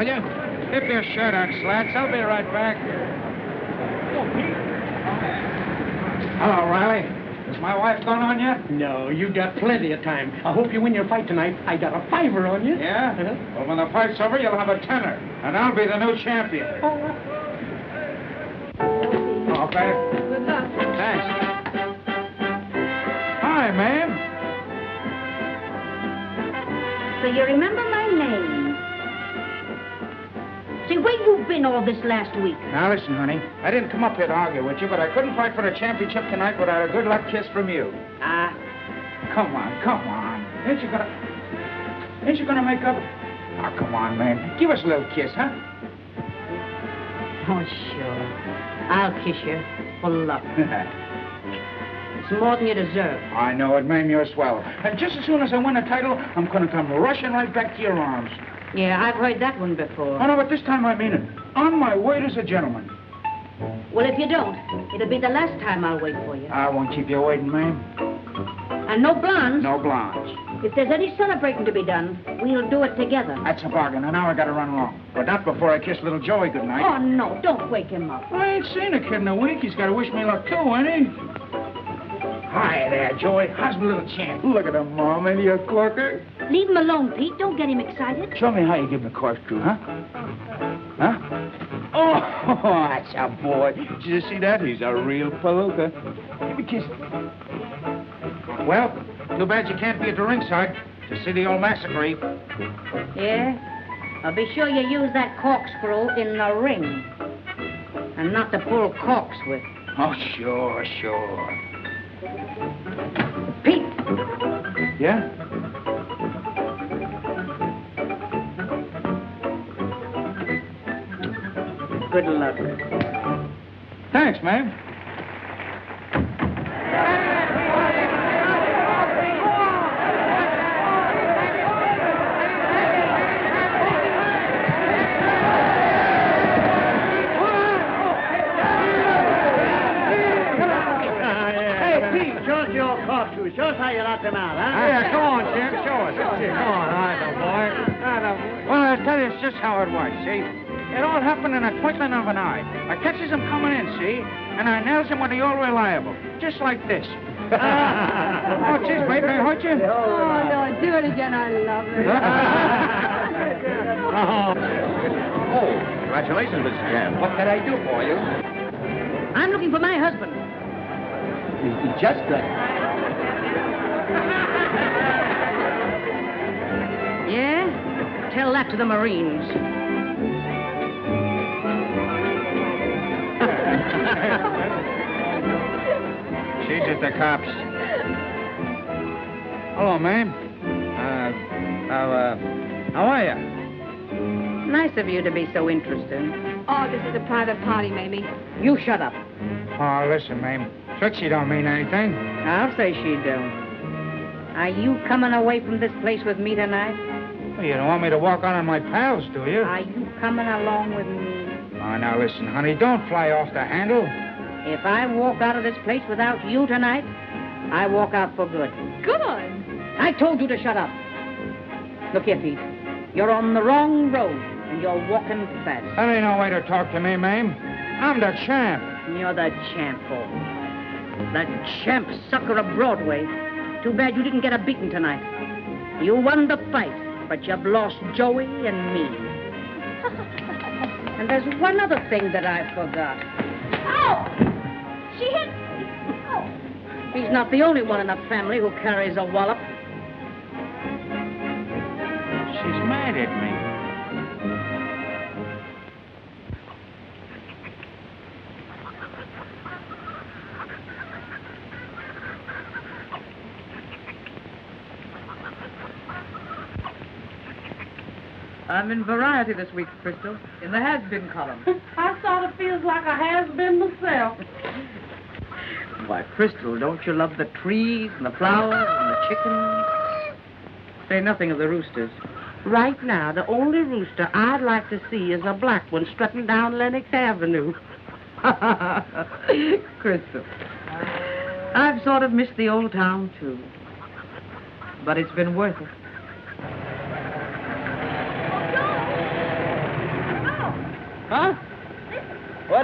will you? Keep your shirt on, Slats. I'll be right back. Hello, Riley. Is my wife gone on yet? No, you got plenty of time. I hope you win your fight tonight. I got a $5 on you. Yeah? Well, when the fight's over, you'll have a $10, and I'll be the new champion. Okay. Good luck. Thanks. Hi, ma'am. So you remember my name? Say, where you been all this last week? Now, listen, honey. I didn't come up here to argue with you, but I couldn't fight for the championship tonight without a good luck kiss from you. Come on, come on. Ain't you gonna make up? Oh, come on, man. Give us a little kiss, huh? Oh, sure. I'll kiss you for luck. It's more than you deserve. I know it, ma'am. You're swell. And just as soon as I win a title, I'm gonna come rushing right back to your arms. Yeah, I've heard that one before. Oh, no, but this time I mean it. On my word as a gentleman. Well, if you don't, it'll be the last time I'll wait for you. I won't keep you waiting, ma'am. And no blondes. No blondes. If there's any celebrating to be done, we'll do it together. That's a bargain, and now I gotta run along. But not before I kiss little Joey goodnight. Oh, no, don't wake him up. Well, I ain't seen a kid in a week. He's gotta wish me luck too, ain't he? Hi there, Joey. How's my little champ? Look at him, Mom. Ain't he a corker? Leave him alone, Pete. Don't get him excited. Show me how you give him a corkscrew, huh? Huh? Oh, that's a boy. Did you see that? He's a real palooka. Give me a kiss. Well, too bad you can't be at the ringside to see the old massacre. Yeah? I'll be sure you use that corkscrew in the ring. And not to pull corks with. Oh, sure, sure. Pete! Yeah? Good luck. Thanks, ma'am. Show us how you knocked him out, huh? Yeah, come on, Jim. Show us. Come on, all right, old boy. Well, I'll tell you just how it was, see? It all happened in a twinkling of an eye. I catches him coming in, see? And I nails him with the old reliable, just like this. Oh, geez, baby, I hurt you? Oh, no, do it again. I love it. Oh, congratulations, Mrs. Jan. What can I do for you? I'm looking for my husband. Just Yeah? Tell that to the Marines. She's at the cops. Hello, ma'am. How are you? Nice of you to be so interested. Oh, this is a private party, Mamie. You shut up. Oh, listen, ma'am. Trixie don't mean anything. I'll say she don't. Are you coming away from this place with me tonight? Well, you don't want me to walk on my pals, do you? Are you coming along with me? Oh, now listen, honey. Don't fly off the handle. If I walk out of this place without you tonight, I walk out for good. Good. I told you to shut up. Look here, Pete. You're on the wrong road, and you're walking fast. That ain't no way to talk to me, ma'am. I'm the champ. You're the champ, Paul. The champ sucker of Broadway. Too bad you didn't get a beating tonight. You won the fight, but you've lost Joey and me. And there's one other thing that I forgot. Oh! She hit me. Oh. He's not the only one in the family who carries a wallop. She's mad at me. I'm in Variety this week, Crystal, in the has-been column. I sort of feels like I has been myself. Why, Crystal, don't you love the trees and the flowers and the chickens? Say nothing of the roosters. Right now, the only rooster I'd like to see is a black one strutting down Lenox Avenue. Crystal, I've sort of missed the old town, too. But it's been worth it.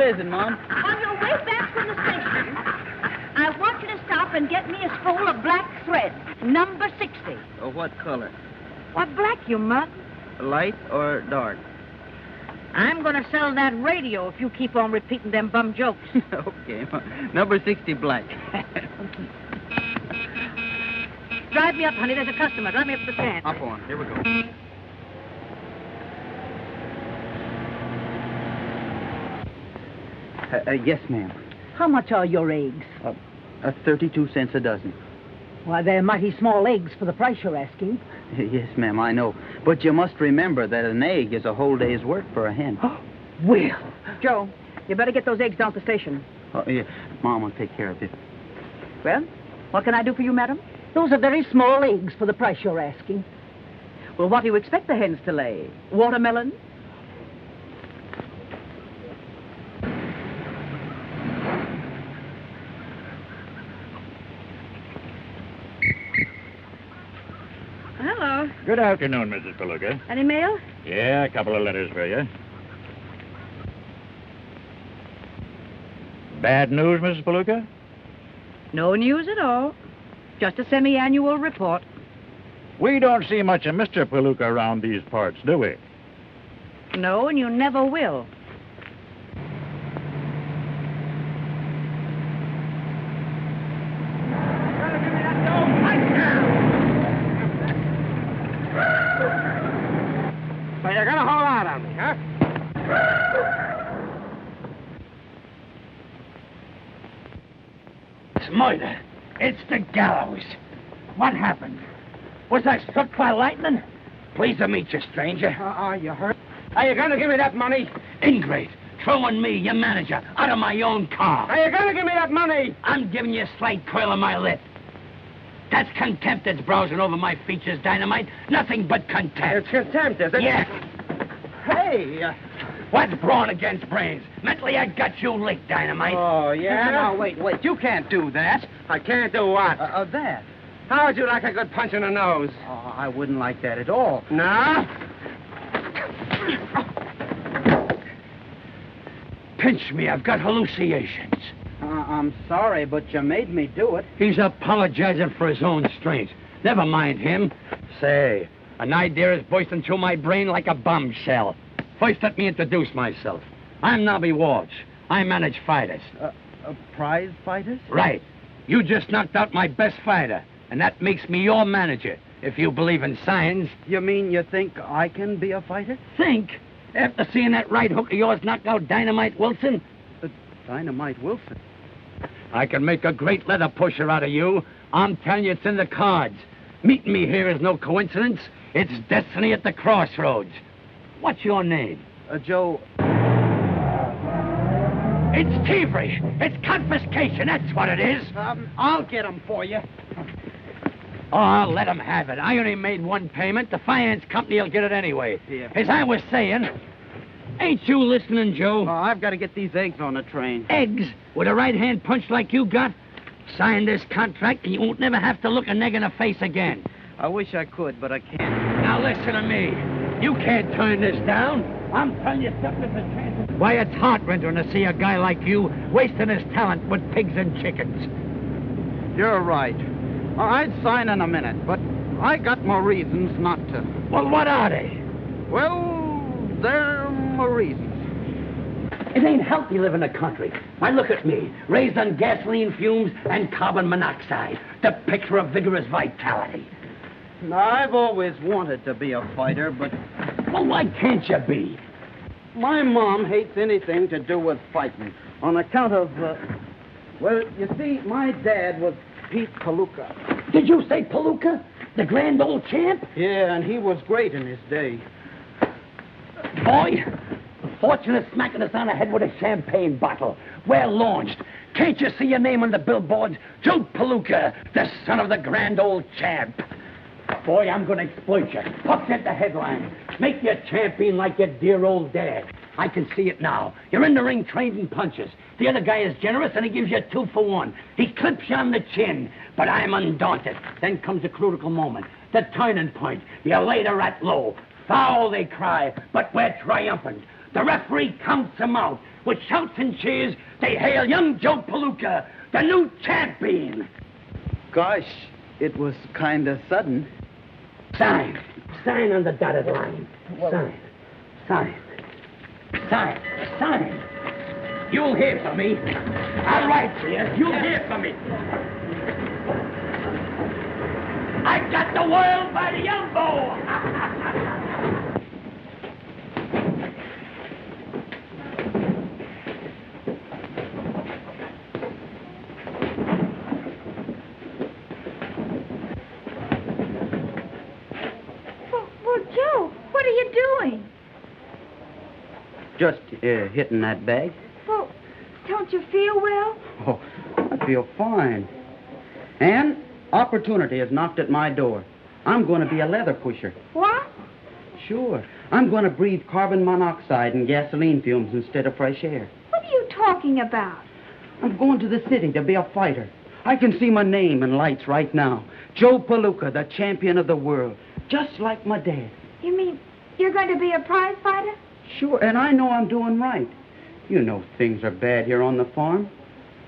What is it, Mom? On your way back from the station, I want you to stop and get me a spool of black thread, number 60. Oh, what color? What black, you mug? Light or dark? I'm going to sell that radio if you keep on repeating them bum jokes. Okay. Number 60 black. Drive me up, honey. There's a customer. Drive me up to the stand. Up on. Here we go. Yes, ma'am. How much are your eggs? 32 cents a dozen. Why, they're mighty small eggs for the price you're asking. Yes, ma'am, I know. But you must remember that an egg is a whole day's work for a hen. Will. Joe, you better get those eggs down to the station. Oh, yeah. Mom will take care of it. Well, what can I do for you, madam? Those are very small eggs for the price you're asking. Well, what do you expect the hens to lay? Watermelon? Hello. Good afternoon, Mrs. Palooka. Any mail? Yeah, a couple of letters for you. Bad news, Mrs. Palooka? No news at all. Just a semi-annual report. We don't see much of Mr. Palooka around these parts, do we? No, and you never will. So you're gonna hold out on me, huh? It's murder. It's the gallows. What happened? Was I struck by lightning? Pleased to meet you, stranger. Are you hurt? Are you gonna give me that money? Ingrate. Throwing me, your manager, out of my own car. Are you gonna give me that money? I'm giving you a slight curl of my lip. That's contempt that's browsing over my features, Dynamite. Nothing but contempt. It's contempt, is it? Yes. Hey, what's brawn against brains? Mentally, I got you licked, Dynamite. Oh, yeah? No, wait. You can't do that. I can't do what? That. How would you like a good punch in the nose? Oh, I wouldn't like that at all. No? Pinch me. I've got hallucinations. I'm sorry, but you made me do it. He's apologizing for his own strength. Never mind him. Say, an idea is bursting through my brain like a bombshell. First, let me introduce myself. I'm Nobby Walsh. I manage fighters. Prize fighters? Right. You just knocked out my best fighter, and that makes me your manager, if you believe in science. You mean you think I can be a fighter? Think? After seeing that right hook of yours knock out Dynamite Wilson? Dynamite Wilson? I can make a great leather pusher out of you. I'm telling you, it's in the cards. Meeting me here is no coincidence. It's destiny at the crossroads. What's your name? Joe. It's thievery. It's confiscation. That's what it is. I'll get him for you. Oh, let him have it. I only made one payment. The finance company will get it anyway. Yeah. As I was saying, ain't you listening, Joe? Oh, I've got to get these eggs on the train. Eggs? With a right-hand punch like you got? Sign this contract and you won't never have to look a neg in the face again. I wish I could, but I can't. Now listen to me. You can't turn this down. I'm telling you something that's a chance. Why, it's heart-rending to see a guy like you wasting his talent with pigs and chickens. You're right. I'd sign in a minute, but I got more reasons not to. Well, what are they? Well, they're more reasons. It ain't healthy living in the country. Why, look at me, raised on gasoline fumes and carbon monoxide, the picture of vigorous vitality. I've always wanted to be a fighter, but Well, why can't you be? my mom hates anything to do with fighting on account of, well, you see, my dad was Pete Palooka. Did you say Palooka? The grand old champ? Yeah, and he was great in his day. Boy, fortunate smacking us on the head with a champagne bottle. We're launched. Can't you see your name on the billboards? Joe Palooka, the son of the grand old champ. Boy, I'm going to exploit you. Upset the headline. Make you a champion like your dear old dad. I can see it now. You're in the ring trained in punches. The other guy is generous, and he gives you a 2-for-1. He clips you on the chin, but I'm undaunted. Then comes a critical moment, the turning point. You lay the rat low. Foul, they cry, but we're triumphant. The referee counts them out. With shouts and cheers, they hail young Joe Palooka, the new champion. Gosh, it was kind of sudden. Sign. Sign on the dotted line. Sign. Sign. Sign. Sign. You'll hear from me. I'll write for you. You'll hear from me. I got the world by the elbow. Well, Joe, what are you doing? Just hitting that bag. Well, don't you feel well? Oh, I feel fine. And opportunity has knocked at my door. I'm going to be a leather pusher. What? Sure. I'm going to breathe carbon monoxide and gasoline fumes instead of fresh air. What are you talking about? I'm going to the city to be a fighter. I can see my name in lights right now. Joe Palooka, the champion of the world. Just like my dad. You mean you're going to be a prize fighter? Sure, and I know I'm doing right. You know things are bad here on the farm.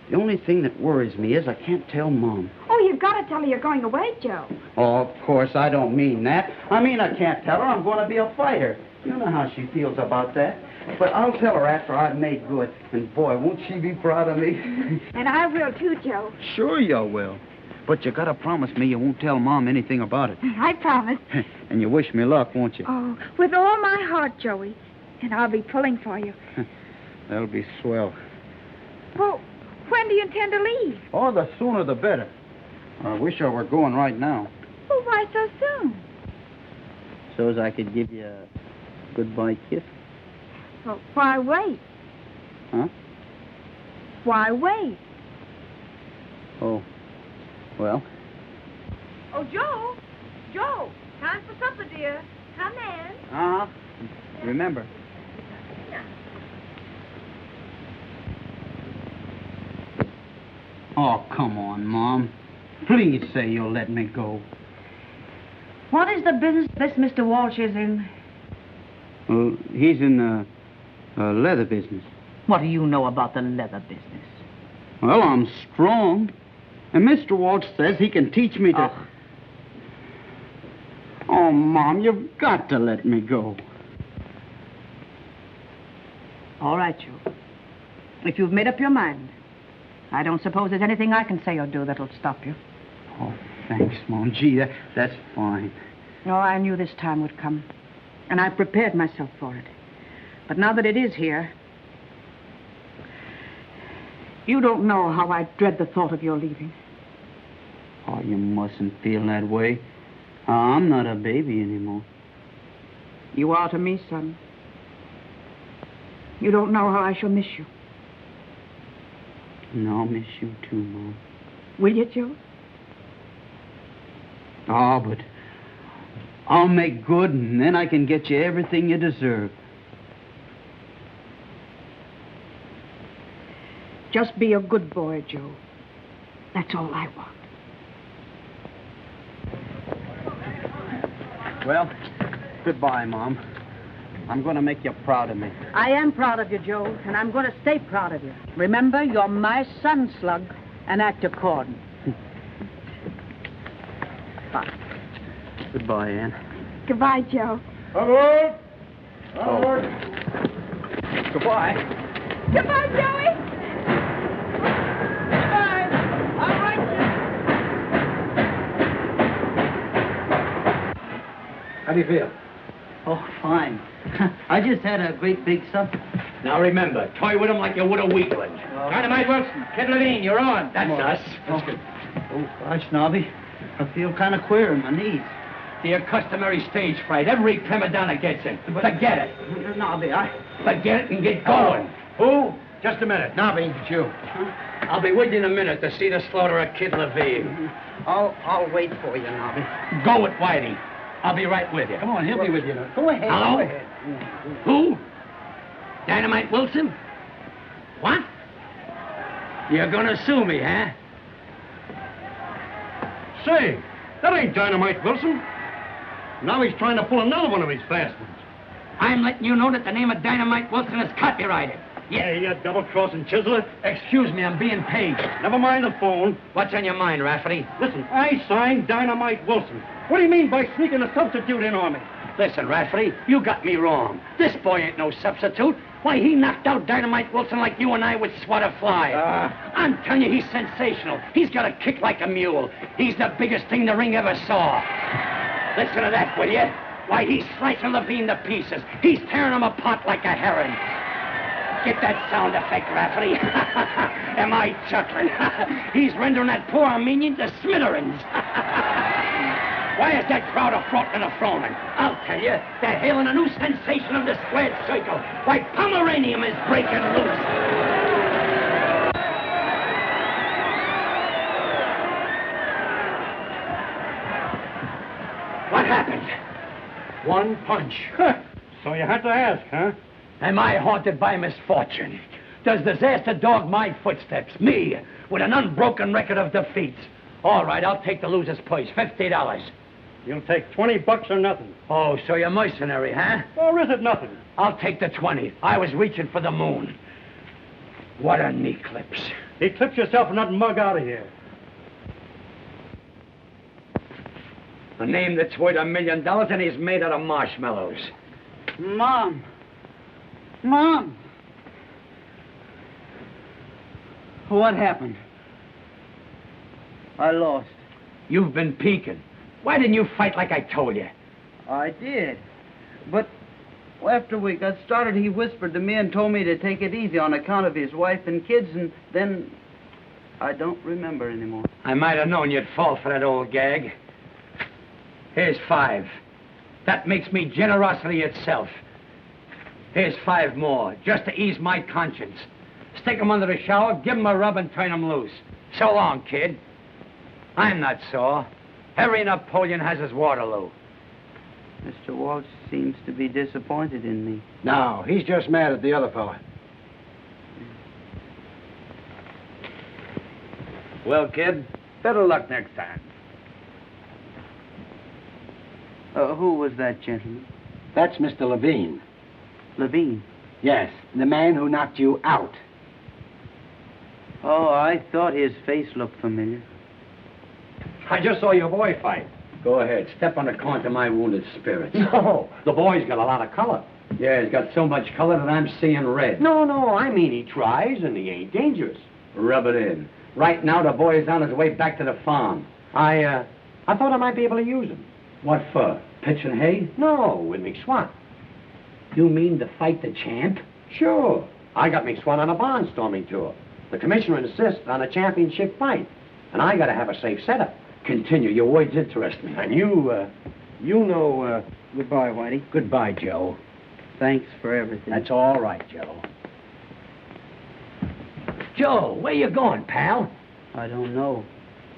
The only thing that worries me is I can't tell Mom. Oh, you've got to tell her you're going away, Joe. Oh, of course, I don't mean that. I mean I can't tell her I'm going to be a fighter. You know how she feels about that. But I'll tell her after I've made good. And boy, won't she be proud of me. And I will too, Joe. Sure you will. But you got to promise me you won't tell Mom anything about it. I promise. And you wish me luck, won't you? Oh, with all my heart, Joey. And I'll be pulling for you. That'll be swell. Well, when do you intend to leave? Oh, the sooner the better. I wish I were going right now. Well, why so soon? So's I could give you a goodbye kiss. Well, why wait? Huh? Why wait? Oh, well. Oh, Joe. Joe, time for supper, dear. Come in. Uh-huh. Remember. Oh, come on, Mom. Please say you'll let me go. What is the business this Mr. Walsh is in? Well, he's in the leather business. What do you know about the leather business? Well, I'm strong. And Mr. Walsh says he can teach me to... Oh, Mom, you've got to let me go. All right, Joe. If you've made up your mind, I don't suppose there's anything I can say or do that'll stop you. Oh, thanks, Mom. Gee, that's fine. No, I knew this time would come, and I prepared myself for it. But now that it is here, you don't know how I dread the thought of your leaving. Oh, you mustn't feel that way. I'm not a baby anymore. You are to me, son. You don't know how I shall miss you. And I'll miss you too, Mom. Will you, Joe? Oh, but I'll make good, and then I can get you everything you deserve. Just be a good boy, Joe. That's all I want. Well, goodbye, Mom. I'm going to make you proud of me. I am proud of you, Joe, and I'm going to stay proud of you. Remember, you're my son, Slug, and act according. Bye. Goodbye, Ann. Goodbye, Joe. Forward! Forward. Goodbye. Goodbye, Joey. Goodbye. All right, How do you feel? Oh, fine. I just had a great big supper. Now remember, toy with him like you would a weakling. Dynamite Wilson, Kid Levine, you're on. That's us. Oh, gosh, Nobby. I feel kind of queer in my knees. The customary stage fright. Every prima donna gets it. Forget it. Nobby, Forget it and get going. Who? Just a minute. Nobby, it's you. I'll be with you in a minute to see the slaughter of Kid Levine. I'll wait for you, Nobby. Go it, Whitey. I'll be right with you. Come on, he'll be with you now. Go ahead. Hello? Go ahead. Who? Dynamite Wilson? What? You're gonna sue me, huh? Say, that ain't Dynamite Wilson. Now he's trying to pull another one of his fast ones. I'm letting you know that the name of Dynamite Wilson is copyrighted. Yeah, you double-crossing chiseler. Excuse me, I'm being paid. Never mind the phone. What's on your mind, Rafferty? Listen, I signed Dynamite Wilson. What do you mean by sneaking a substitute in on me? Listen, Rafferty, you got me wrong. This boy ain't no substitute. Why, he knocked out Dynamite Wilson like you and I would swat a fly. I'm telling you, he's sensational. He's got a kick like a mule. He's the biggest thing the ring ever saw. Listen to that, will you? Why, he's slicing Levine to pieces. He's tearing him apart like a herring. Get that sound effect, Rafferty. Am I chuckling? He's rendering that poor Armenian to smithereens. Why is that crowd afroth and a-froning? I'll tell you, they're hailing a new sensation of the squared circle. Why, Pomeranium is breaking loose. What happened? One punch. So you had to ask, huh? Am I haunted by misfortune? Does disaster dog my footsteps? Me, with an unbroken record of defeats. All right, I'll take the loser's purse, $50. You'll take $20 or nothing. Oh, so you're mercenary, huh? Or is it nothing? I'll take the 20. I was reaching for the moon. What an eclipse. Eclipse yourself and not mug out of here. A name that's worth $1 million and he's made out of marshmallows. Mom. Mom. What happened? I lost. You've been peeking. Why didn't you fight like I told you? I did. But after we got started, he whispered to me and told me to take it easy on account of his wife and kids, and then I don't remember anymore. I might have known you'd fall for that old gag. Here's 5. That makes me generosity itself. Here's 5 more, just to ease my conscience. Stick 'em under the shower, give 'em a rub, and turn 'em loose. So long, kid. I'm not sore. Every Napoleon has his Waterloo. Mr. Walsh seems to be disappointed in me. No, he's just mad at the other fella. Well, kid, better luck next time. Who was that gentleman? That's Mr. Levine. Levine. Yes, the man who knocked you out. Oh, I thought his face looked familiar. I just saw your boy fight. Go ahead, step on the corn to my wounded spirits. No, the boy's got a lot of color. Yeah, he's got so much color that I'm seeing red. No, I mean he tries and he ain't dangerous. Rub it in. Right now, the boy is on his way back to the farm. I thought I might be able to use him. What for? Pitching hay? No, with McSwan. You mean to fight the champ? Sure. I got McSwan on a barnstorming tour. The commissioner insists on a championship fight, and I got to have a safe setup. Continue. Your words interest me. And you know, Goodbye, Whitey. Goodbye, Joe. Thanks for everything. That's all right, Joe. Joe, where you going, pal? I don't know.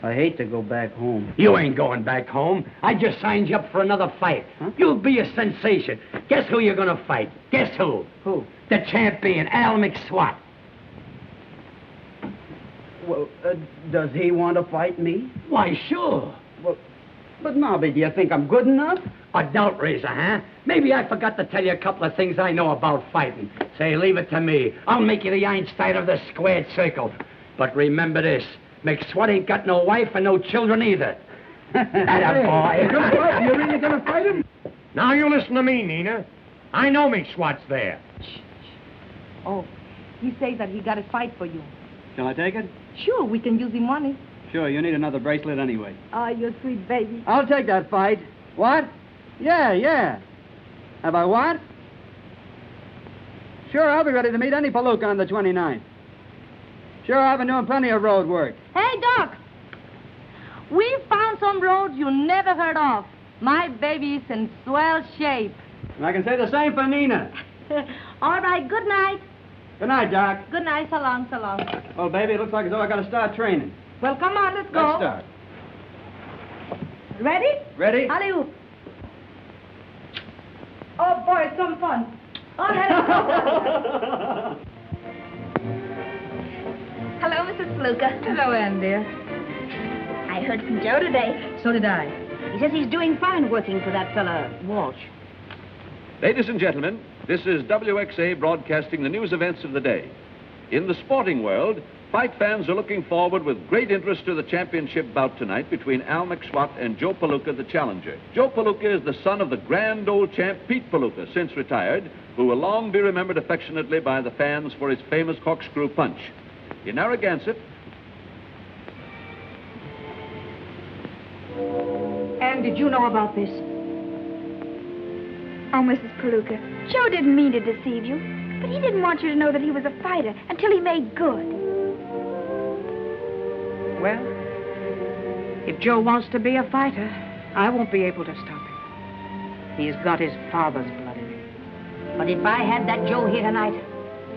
I hate to go back home. You ain't going back home. I just signed you up for another fight. Huh? You'll be a sensation. Guess who you're gonna fight? Guess who? Who? The champion, Al McSwat. Well, does he want to fight me? Why, sure. Well, but Nobby, do you think I'm good enough? A doubt raiser, huh? Maybe I forgot to tell you a couple of things I know about fighting. Say, leave it to me. I'll make you the Einstein of the squared circle. But remember this, McSwat ain't got no wife and no children either. Attaboy. You really gonna fight him? Now you listen to me, Nina. I know McSwat's there. Oh, he says that he got a fight for you. Shall I take it? Sure, we can use him money. Sure, you need another bracelet anyway. Oh, you sweet baby. I'll take that fight. What? Yeah. Have I what? Sure, I'll be ready to meet any Palooka on the 29th. Sure, I've been doing plenty of road work. Hey, Doc. We found some roads you never heard of. My baby's in swell shape. And I can say the same for Nina. All right, good night. Good night, Doc. Good night, so long, so long. Well, baby, it looks like as though I got to start training. Well, come on, let's go. Let's start. Ready? Ready? Alley-oop. Oh, boy, it's some fun. Oh, let it go. Hello, Mrs. Palooka. Hello, Ann, dear. I heard from Joe today. So did I. He says he's doing fine working for that fella, Walsh. Ladies and gentlemen, this is WXA broadcasting the news events of the day. In the sporting world, fight fans are looking forward with great interest to the championship bout tonight between Al McSwat and Joe Palooka, the challenger. Joe Palooka is the son of the grand old champ Pete Palooka, since retired, who will long be remembered affectionately by the fans for his famous corkscrew punch. In Narragansett... Anne, did you know about this? Oh, Mrs. Palooka, Joe didn't mean to deceive you, but he didn't want you to know that he was a fighter until he made good. Well, if Joe wants to be a fighter, I won't be able to stop him. He's got his father's blood in him. But if I had that Joe here tonight,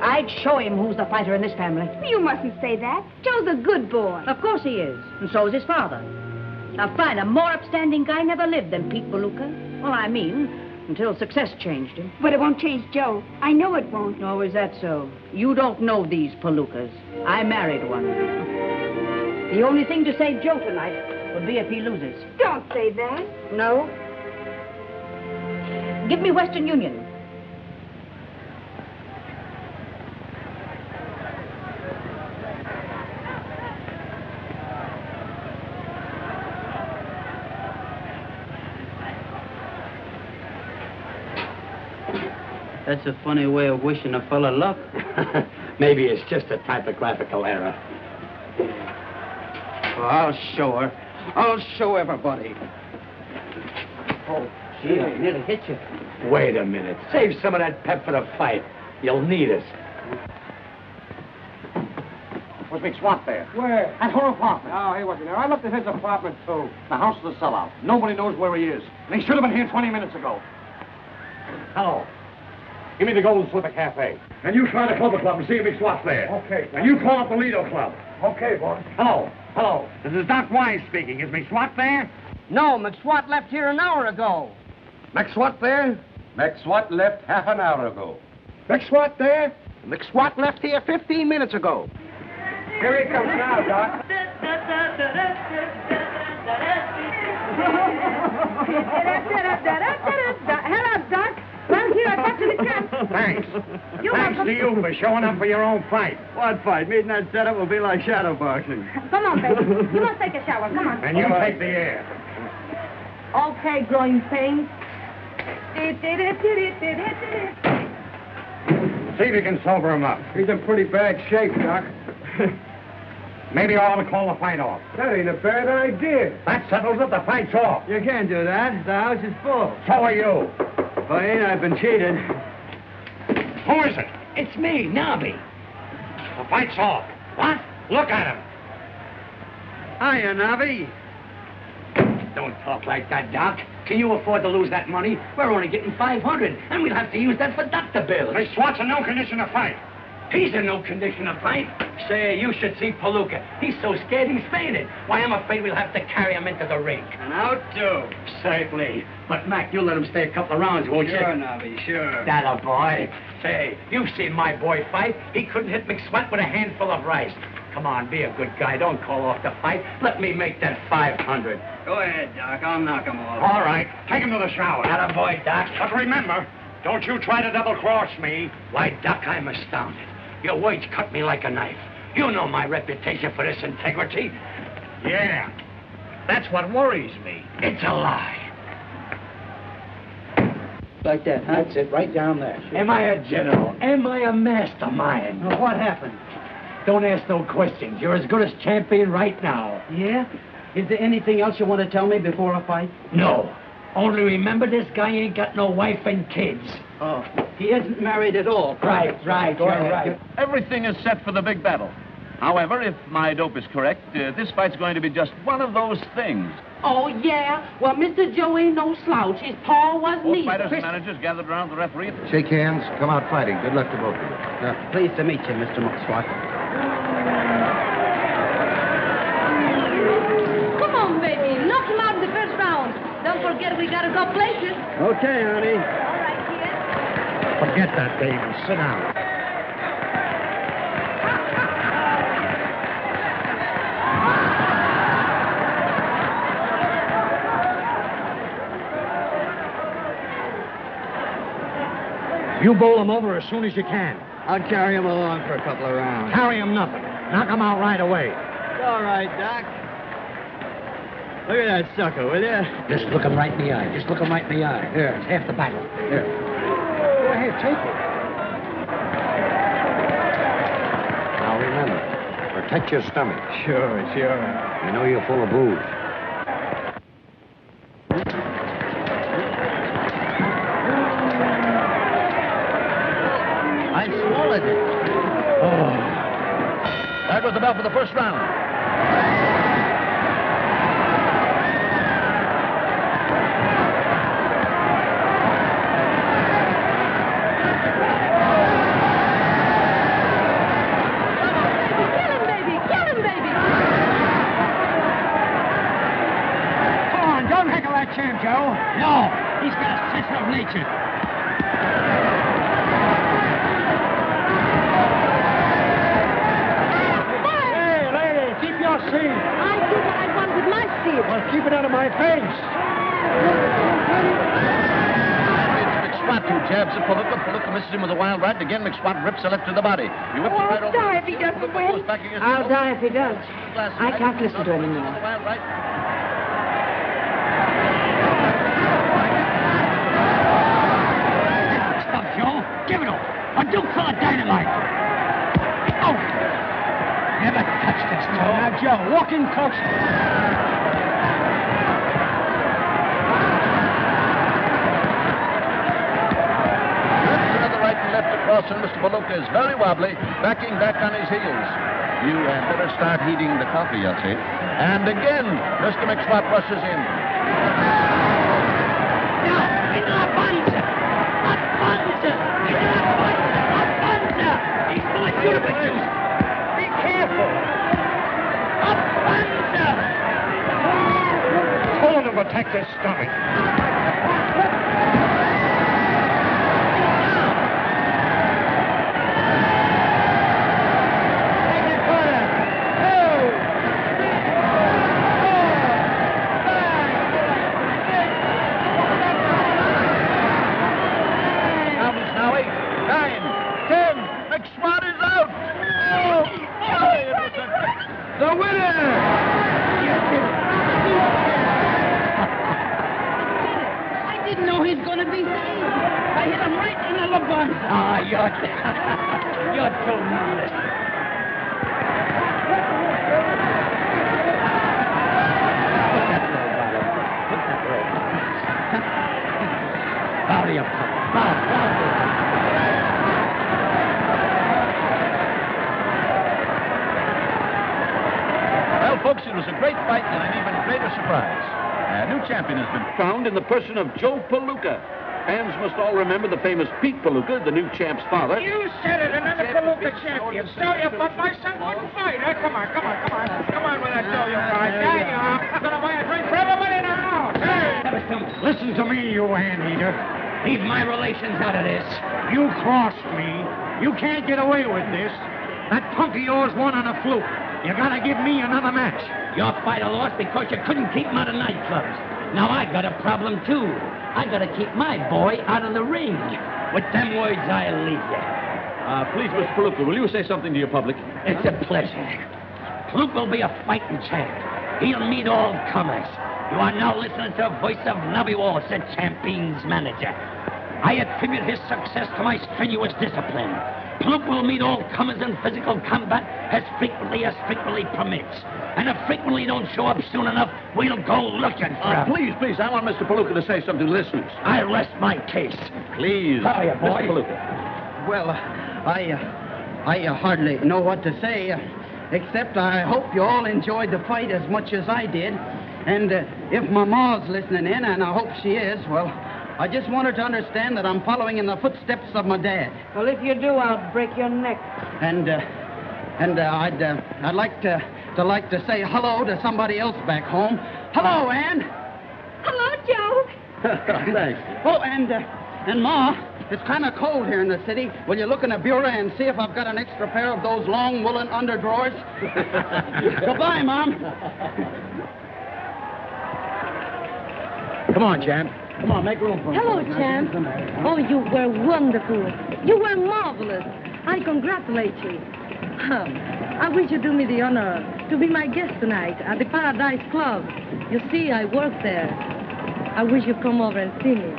I'd show him who's the fighter in this family. You mustn't say that. Joe's a good boy. Of course he is, and so is his father. A finer, more upstanding guy never lived than Pete Palooka. Well, I mean, until success changed him. But it won't change Joe. I know it won't. Oh, is that so? You don't know these Palookas. I married one. The only thing to save Joe tonight would be if he loses. Don't say that. No? Give me Western Union. That's a funny way of wishing a fella luck. Maybe it's just a typographical error. Well, I'll show her. I'll show everybody. Oh, Gee, I nearly hit you. Wait a minute. Save some of that pep for the fight. You'll need it. Was McSwat there? Where? At her apartment. No, he wasn't there. I looked at his apartment, too. The house is a sellout. Nobody knows where he is. And he should have been here 20 minutes ago. Hello. Give me the Golden Slipper Cafe. And you try the Clover Club and see if McSwat's there. Okay. And you call up the Lido Club. Okay, boy. Hello. Hello. This is Doc Wise speaking. Is McSwat there? No, McSwat left here an hour ago. McSwat there? McSwat left half an hour ago. McSwat there? McSwat left here 15 minutes ago. Here he comes now, Doc. Hello, Doc. Well, here, I got you the camp. Thanks. You're Thanks welcome. to you for showing up for your own fight. What fight? Meeting that setup will be like shadow boxing. Come on, baby. You must take a shower. Come on. And you take the air. Okay, growing pains. See if you can sober him up. He's in pretty bad shape, Doc. Maybe I ought to call the fight off. That ain't a bad idea. That settles it. The fight's off. You can't do that. The house is full. So are you. If I ain't, I've been cheated. Who is it? It's me, Nobby. The fight's off. What? Look at him. Hiya, Navi. Don't talk like that, Doc. Can you afford to lose that money? We're only getting $500, and we'll have to use that for doctor bills. McSwat's in no condition to fight. He's in no condition to fight. Say, you should see Palooka. He's so scared he's fainted. Why, I'm afraid we'll have to carry him into the ring. And out, too. Certainly. But, Mac, you'll let him stay a couple of rounds, won't you? Sure, Navi, sure. That a boy. Say, you've seen my boy fight. He couldn't hit McSwat with a handful of rice. Come on, be a good guy. Don't call off the fight. Let me make that $500. Go ahead, Doc. I'll knock him off. All right. Take him to the shower. That a boy, Doc. But remember, don't you try to double-cross me. Why, Doc, I'm astounded. Your words cut me like a knife. You know my reputation for this integrity. Yeah. That's what worries me. It's a lie. Like that, huh? That's it, right down there. Am I a general? Am I a mastermind? Well, what happened? Don't ask no questions. You're as good as champion right now. Yeah? Is there anything else you want to tell me before I fight? No. Only remember, this guy ain't got no wife and kids. Oh, he isn't married at all. Right, you're right. Everything is set for the big battle. However, if my dope is correct, this fight's going to be just one of those things. Oh, yeah? Well, Mr. Joe ain't no slouch. His paw wasn't Both either. fighters and managers gathered around the referee. Shake hands. Come out fighting. Good luck to both of you. Pleased to meet you, Mr. McSwat. Come on, baby. Knock him out in the first round. Don't forget we gotta go places. Okay, honey. All right, kid. Forget that, baby. Sit down. You bowl him over as soon as you can. I'll carry him along for a couple of rounds. Carry him nothing. Knock him out right away. All right, Doc. Look at that sucker, will you? Just look him right in the eye. Just look him right in the eye. Here, it's half the battle. Here. Go ahead, take it. Now remember, protect your stomach. Sure. You know you're full of booze. I swallowed it. Oh. That was the bell for the first round. Joe. No, he's got a sense of nature. Hey, lady, keep your seat. I do what I want with my seat. Well, keep it out of my face. McSwat who jabs at Palooka. Palooka misses him with a wild right. Again, McSwat rips a left to the body. He whips it right over. I'll die if he doesn't win. I'll die if he does. I can't listen to him anymore. Wild right. Give it up. A Duke full of dynamite. Oh! Never touch this, Joe. Now, Joe, walk in close. Another right and left across, and Mr. Palooka is very wobbly, backing back on his heels. You had better start heating the coffee, I'd say. And again, Mr. McSwat rushes in. Now, in La Panza! La Panza! He's going to produce. Be careful. Up, Panza! Told him to protect his stomach. The winner! I didn't know he was going to be saved. I hit him right in the labum. Ah, you're too modest. Put that rope on. Bow to your pump. Bow. Well, folks, it was a great fight and an even greater surprise. A new champion has been Found in the person of Joe Palooka. Fans must all remember the famous Pete Palooka, the new champ's father. You said it, another Palooka champion. So you, but my son wouldn't fight. Come on. Come on with that show you guys. There you are. I'm going to buy a drink for everybody in the house. Hey! Listen to me, you anteater. Leave my relations out of this. You crossed me. You can't get away with this. That punk of yours won on a fluke. You gotta give me another match. Your fighter lost because you couldn't keep him out of nightclubs. Now I got a problem, too. I gotta keep my boy out of the ring. With them words, I leave you. Please, Mr. Palooka, will you say something to your public? It's a pleasure. Palooka will be a fighting champ. He'll meet all comers. You are now listening to the voice of Nobby Walsh, the champion's manager. I attribute his success to my strenuous discipline. Palooka will meet all comers in physical combat as frequently permits. And if frequently don't show up soon enough, we'll go looking for him. Please, I want Mr. Palooka to say something to listeners. I rest my case. Please, How are you, boy? Mr. Palooka. Well, I hardly know what to say, except I hope you all enjoyed the fight as much as I did. And if my ma's listening in, and I hope she is, well, I just want her to understand that I'm following in the footsteps of my dad. Well, if you do, I'll break your neck. And I'd like to say hello to somebody else back home. Hello, Ann. Hello, Joe. Thanks. Oh, and Ma, it's kind of cold here in the city. Will you look in the bureau and see if I've got an extra pair of those long woolen underdrawers? Goodbye, Mom. Come on, champ. Come on, make room for him. Hello, champ. Oh, you were wonderful. You were marvelous. I congratulate you. I wish you'd do me the honor to be my guest tonight at the Paradise Club. You see, I work there. I wish you'd come over and see me.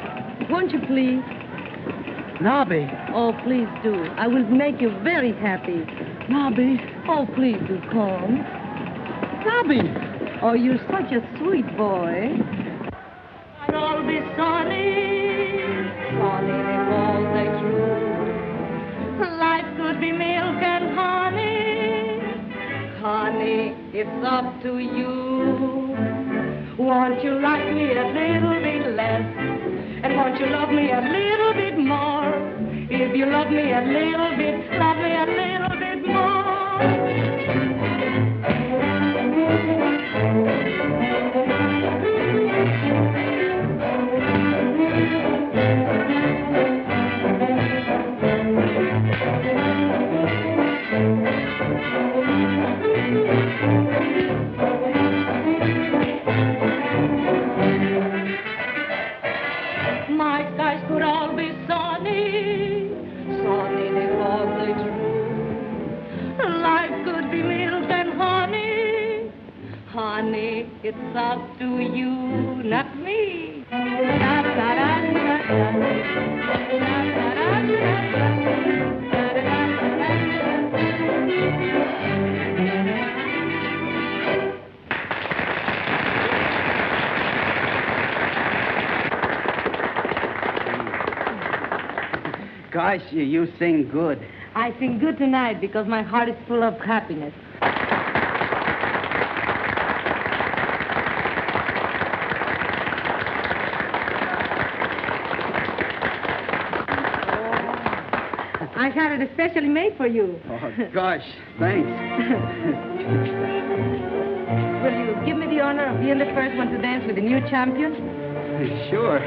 Won't you, please? Nobby. Oh, please do. I will make you very happy. Nobby. Oh, please do come. Nobby. Oh, you're such a sweet boy. I'll all be sunny, sunny all day through. Life could be milk and honey, honey, it's up to you. Won't you like me a little bit less? And won't you love me a little bit more? If you love me a little bit, love me a little bit more. My skies could all be sunny, sunny they all the true. Life could be milk and honey, honey, it's up to you, not me. Da, da, da, da, da, Gosh, you sing good. I sing good tonight because my heart is full of happiness. I had it especially made for you. Oh, gosh, thanks. Will you give me the honor of being the first one to dance with the new champion? Sure.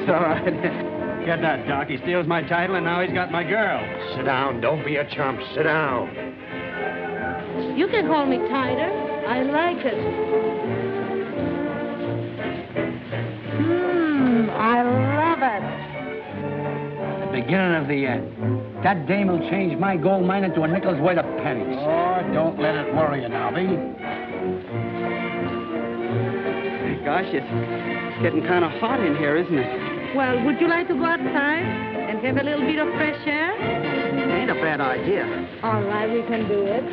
So, get that, Doc. He steals my title, and now he's got my girl. Sit down. Don't be a chump. Sit down. You can hold me tighter. I like it. I love it. The beginning of the end. That dame will change my gold mine into a nickel's worth of pennies. Oh, don't let it worry you, Nobby. Gosh, it's getting kind of hot in here, isn't it? Well, would you like to go outside and have a little bit of fresh air? Ain't a bad idea. All right, we can do it.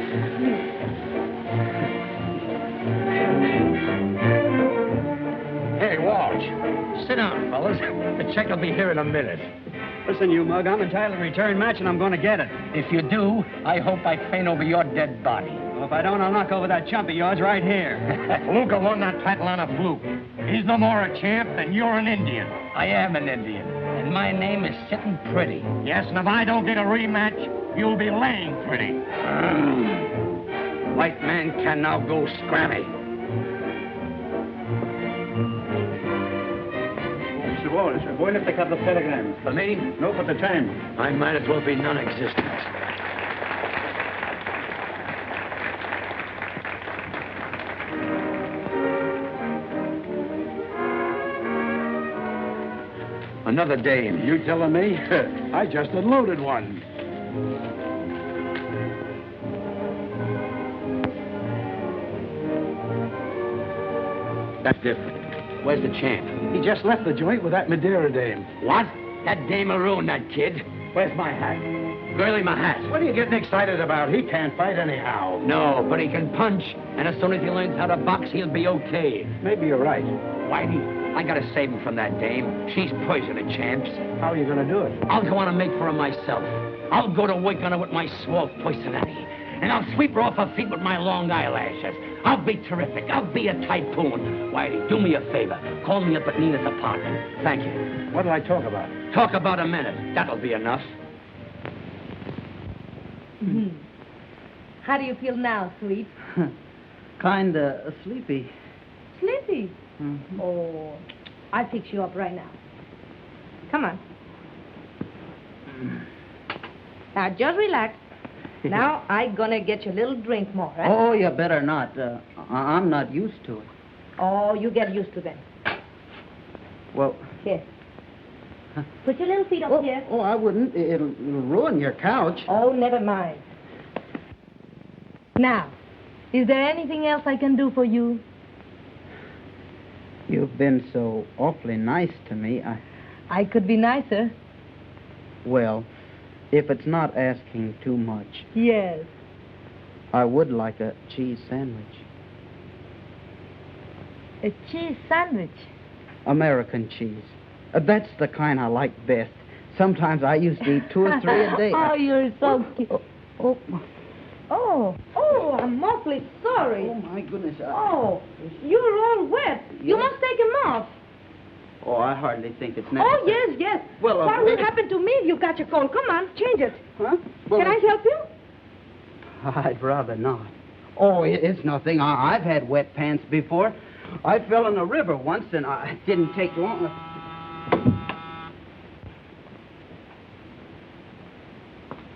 Hey, Walsh. Sit down, fellas. The check will be here in a minute. Listen, you mug, I'm entitled to return match, and I'm going to get it. If you do, I hope I faint over your dead body. Well, if I don't, I'll knock over that chump of yours right here. Luca won that title on a fluke. He's no more a champ than you're an Indian. I am an Indian, and my name is Sitting Pretty. Yes, and if I don't get a rematch, you'll be laying pretty. White man can now go scrammy. Mr. Walsh, voy a pick up the telegrams. For me? No, for the time. I might as well be non-existent. Another dame. You telling me? I just unloaded one. That's different. Where's the champ? He just left the joint with that Madeira dame. What? That dame will ruin that kid. Where's my hat? Girlie, my hat. What are you getting excited about? He can't fight anyhow. No, but he can punch. And as soon as he learns how to box, he'll be okay. Maybe you're right. Whitey, I gotta save him from that dame. She's poison to champs. How are you going to do it? I'll go on and make for her myself. I'll go to work on her with my swamp poisonary. And I'll sweep her off her feet with my long eyelashes. I'll be terrific. I'll be a typhoon. Whitey, do me a favor. Call me up at Nina's apartment. Thank you. What'll I talk about? Talk about a minute. That'll be enough. How do you feel now, sweet? Kinda sleepy. Sleepy? Mm-hmm. Oh, I'll fix you up right now. Come on. Now, just relax. Now, I'm gonna get you a little drink more, right? Oh, you better not. I'm not used to it. Oh, you get used to that. Well... Here. Put your little feet up here. Oh, I wouldn't. It'll ruin your couch. Oh, never mind. Now, is there anything else I can do for you? You've been so awfully nice to me. I could be nicer. Well, if it's not asking too much, Yes. I would like a cheese sandwich. A cheese sandwich? American cheese. That's the kind I like best. Sometimes I used to eat 2 or 3 a day. Oh, you're so cute. Oh, I'm awfully sorry. Oh, my goodness. Oh, you're all wet. You Yes. must take them off. Oh, I hardly think it's necessary. Oh, yes. Well, what will happen to me if you catch a cold? Come on, change it. Huh? Well, Can I help you? I'd rather not. Oh, it's nothing. I've had wet pants before. I fell in a river once, and it didn't take long.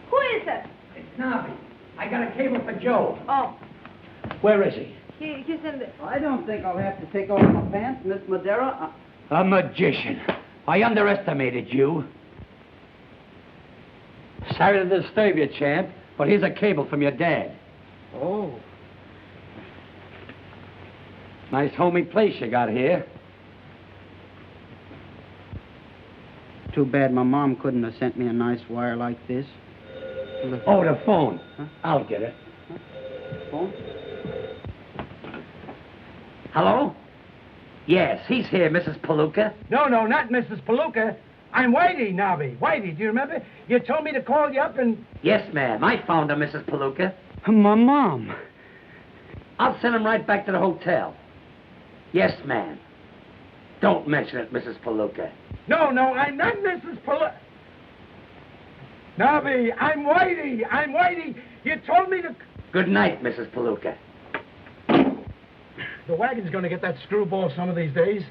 Who is it? It's Nobby. I got a cable for Joe. Oh, Where is he? he's in the... I don't think I'll have to take off my pants, Miss Madera. A magician. I underestimated you. Sorry to disturb you, champ, but here's a cable from your dad. Oh. Nice homey place you got here. Too bad my mom couldn't have sent me a nice wire like this. Look. Oh, the phone. Huh? I'll get it. Phone? Hello? Yes, he's here, Mrs. Palooka. No, not Mrs. Palooka. I'm Whitey, Nobby. Whitey, do you remember? You told me to call you up and... Yes, ma'am. I found him, Mrs. Palooka. My mom. I'll send him right back to the hotel. Yes, ma'am. Don't mention it, Mrs. Palooka. No, I'm not Mrs. Palooka. Nobby, I'm Whitey. You told me to... Good night, Mrs. Palooka. The wagon's going to get that screwball some of these days.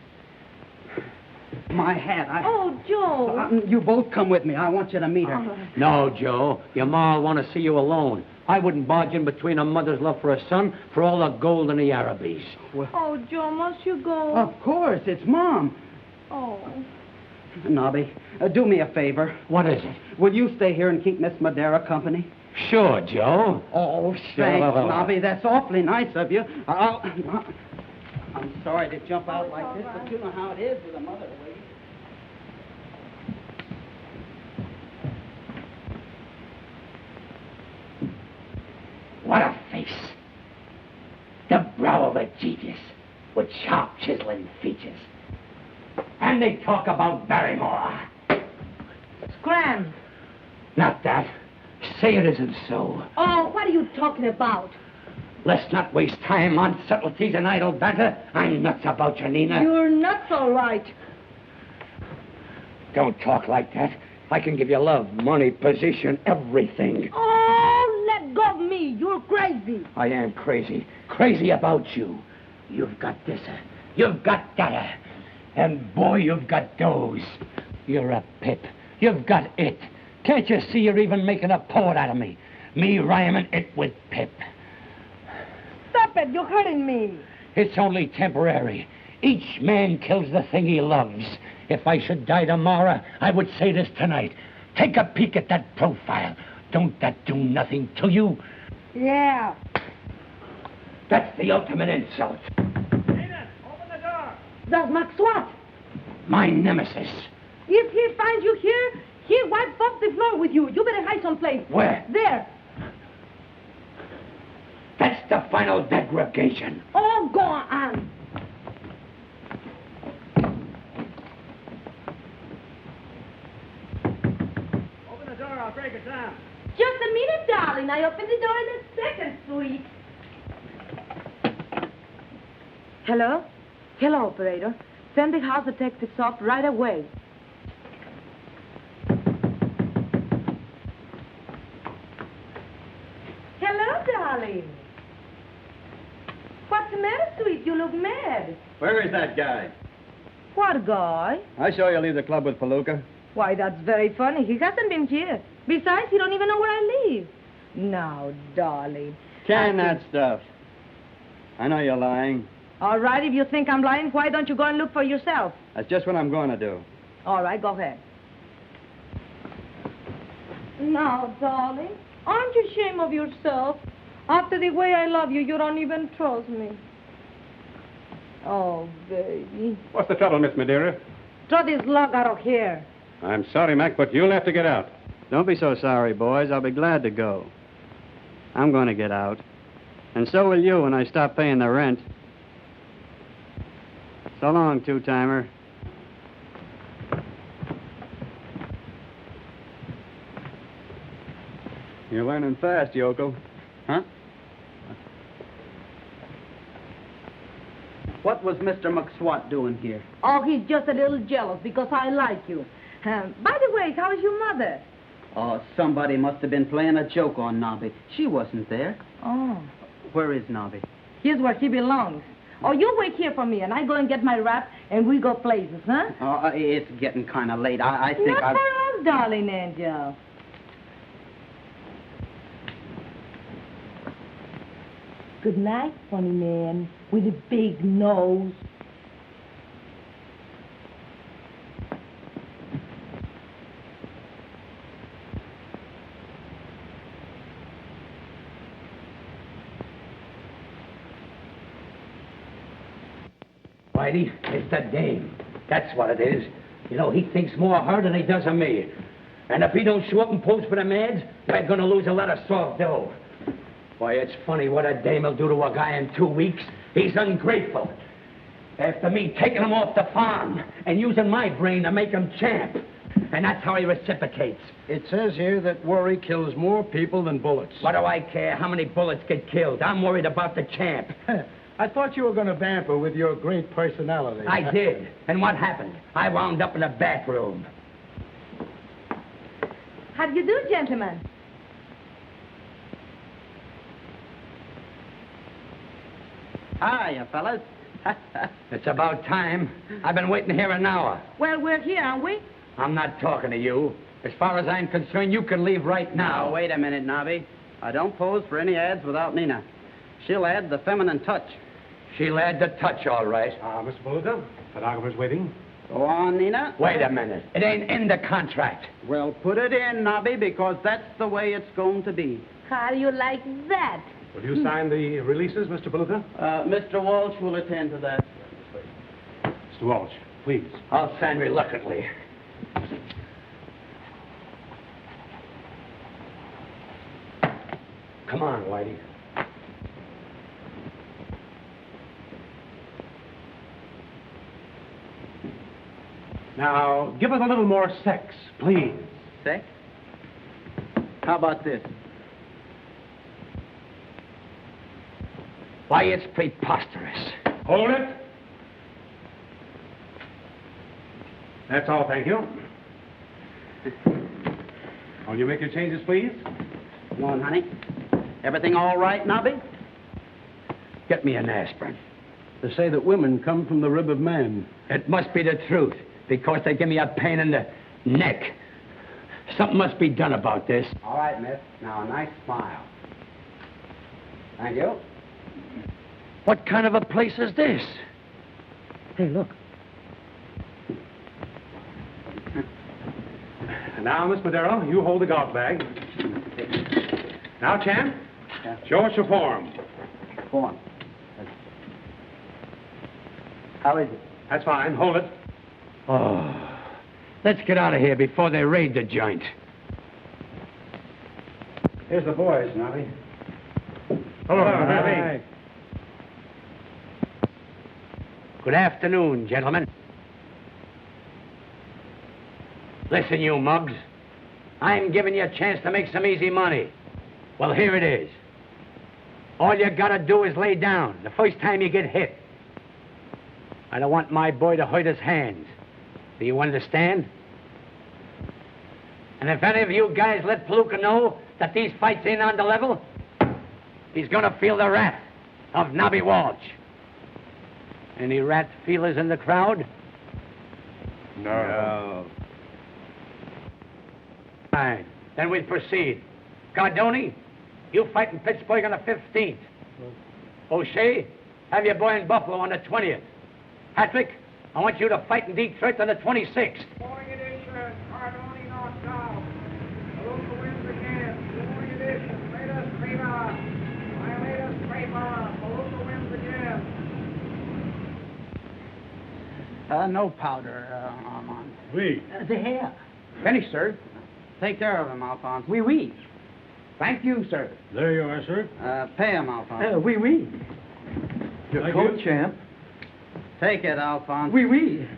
My hat. Oh, Joe. You both come with me. I want you to meet her. No, Joe. Your ma will want to see you alone. I wouldn't barge in between a mother's love for a son for all the gold in the Arabies. Oh, Joe, must you go? Of course, it's Mom. Oh. Nobby, do me a favor. What is it? Will you stay here and keep Miss Madera company? Sure, Joe. Oh, thanks, Nobby. That's awfully nice of you. I'm sorry to jump out like this, but you know how it is with a mother waiting. What a face. The brow of a genius with sharp chiseling features. And they talk about Barrymore. Scram. Not that. Say it isn't so. Oh, what are you talking about? Let's not waste time on subtleties and idle banter. I'm nuts about you, Nina. You're nuts, all right. Don't talk like that. I can give you love, money, position, everything. Oh, let go of me. You're crazy. I am crazy. Crazy about you. You've got this. You've got that. And boy, you've got those. You're a pip. You've got it. Can't you see you're even making a poet out of me? Me rhyming it with Pip. Stop it. You're hurting me. It's only temporary. Each man kills the thing he loves. If I should die tomorrow, I would say this tonight. Take a peek at that profile. Don't that do nothing to you? Yeah. That's the ultimate insult. Nina, open the door. That's Max Swat. My nemesis. If he finds you here, he'll wipe off the floor with you. You better hide someplace. Where? There. That's the final degradation. Oh, go on. Open the door, I'll break it down. Just a minute, darling. I open the door in a second, sweet. Hello? Hello, operator. Send the house detectives off right away. Hello, darling. What's the matter, sweet? You look mad. Where is that guy? What guy? I saw you leave the club with Palooka. Why, that's very funny. He hasn't been here. Besides, he don't even know where I live. Now, darling. Can that stuff. I know you're lying. All right, if you think I'm lying, why don't you go and look for yourself? That's just what I'm going to do. All right, go ahead. Now, darling, aren't you ashamed of yourself? After the way I love you, you don't even trust me. Oh, baby. What's the trouble, Miss Madeira? Throw this log out of here. I'm sorry, Mac, but you'll have to get out. Don't be so sorry, boys. I'll be glad to go. I'm going to get out. And so will you when I stop paying the rent. So long, two-timer. You're learning fast, Yokel. Huh? What was Mr. McSwat doing here? Oh, he's just a little jealous because I like you. By the way, how is your mother? Oh, somebody must have been playing a joke on Nobby. She wasn't there. Oh. Where is Nobby? Here's where she belongs. Oh, you wait here for me, and I go and get my wrap, and we go places, huh? Oh, it's getting kind of late. I think Not for us, darling angel. Good night, funny man with a big nose. Whitey, it's the dame. That's what it is. You know, he thinks more of her than he does of me. And if he don't show up and pose for the meds, we're gonna lose a lot of soft dough. Why, it's funny what a dame will do to a guy in 2 weeks. He's ungrateful. After me taking him off the farm and using my brain to make him champ. And that's how he reciprocates. It says here that worry kills more people than bullets. What do I care how many bullets get killed? I'm worried about the champ. I thought you were going to vamp her with your great personality. I did. And what happened? I wound up in a bathroom. How do you do, gentlemen? Hiya, fellas. It's about time. I've been waiting here an hour. Well, we're here, aren't we? I'm not talking to you. As far as I'm concerned, you can leave right now. Now, wait a minute, Nobby. I don't pose for any ads without Nina. She'll add the feminine touch. She'll add the touch, all right. Mr. Beluga, photographer's waiting. Go on, Nina. Wait a minute. It ain't in the contract. Well, put it in, Nobby, because that's the way it's going to be. How do you like that? Will you sign the releases, Mr. Beluga? Mr. Walsh will attend to that. Mr. Walsh, please. I'll sign reluctantly. Come on, Whitey. Now, give us a little more sex, please. Sex? How about this? Why, it's preposterous. Hold it. That's all, thank you. Will you make your changes, please? Come on, honey. Everything all right, Nobby? Get me an aspirin. They say that women come from the rib of man. It must be the truth, because they give me a pain in the neck. Something must be done about this. All right, miss. Now, a nice smile. Thank you. What kind of a place is this? Hey, look. Now, Miss Madero, you hold the golf bag. Now, champ, show us your form. Form. How is it? That's fine. Hold it. Oh, let's get out of here before they raid the joint. Here's the boys, Nobby. Hello, Nobby. Good afternoon, gentlemen. Listen, you mugs. I'm giving you a chance to make some easy money. Well, here it is. All you gotta do is lay down the first time you get hit. I don't want my boy to hurt his hands. Do you understand? And if any of you guys let Palooka know that these fights ain't on the level, he's gonna feel the wrath of Nobby Walsh. Any rat feelers in the crowd? No. Fine. Then we'll proceed. Cardoni, you fight in Pittsburgh on the 15th. O'Shea, have your boy in Buffalo on the 20th. Patrick, I want you to fight in Detroit on the 26th. Morning edition, Cardoni knocked out. Palooka wins again. Morning edition, Matus Prima. Matus Prima. Palooka wins again. No powder, Armand. Oui. The hair. Finished, sir. Take care of him, Alphonse. Oui, oui. Thank you, sir. There you are, sir. Pay him, Alphonse. Oui, oui. Your Thank coat, you. champ. Take it, Alphonse. Oui, oui.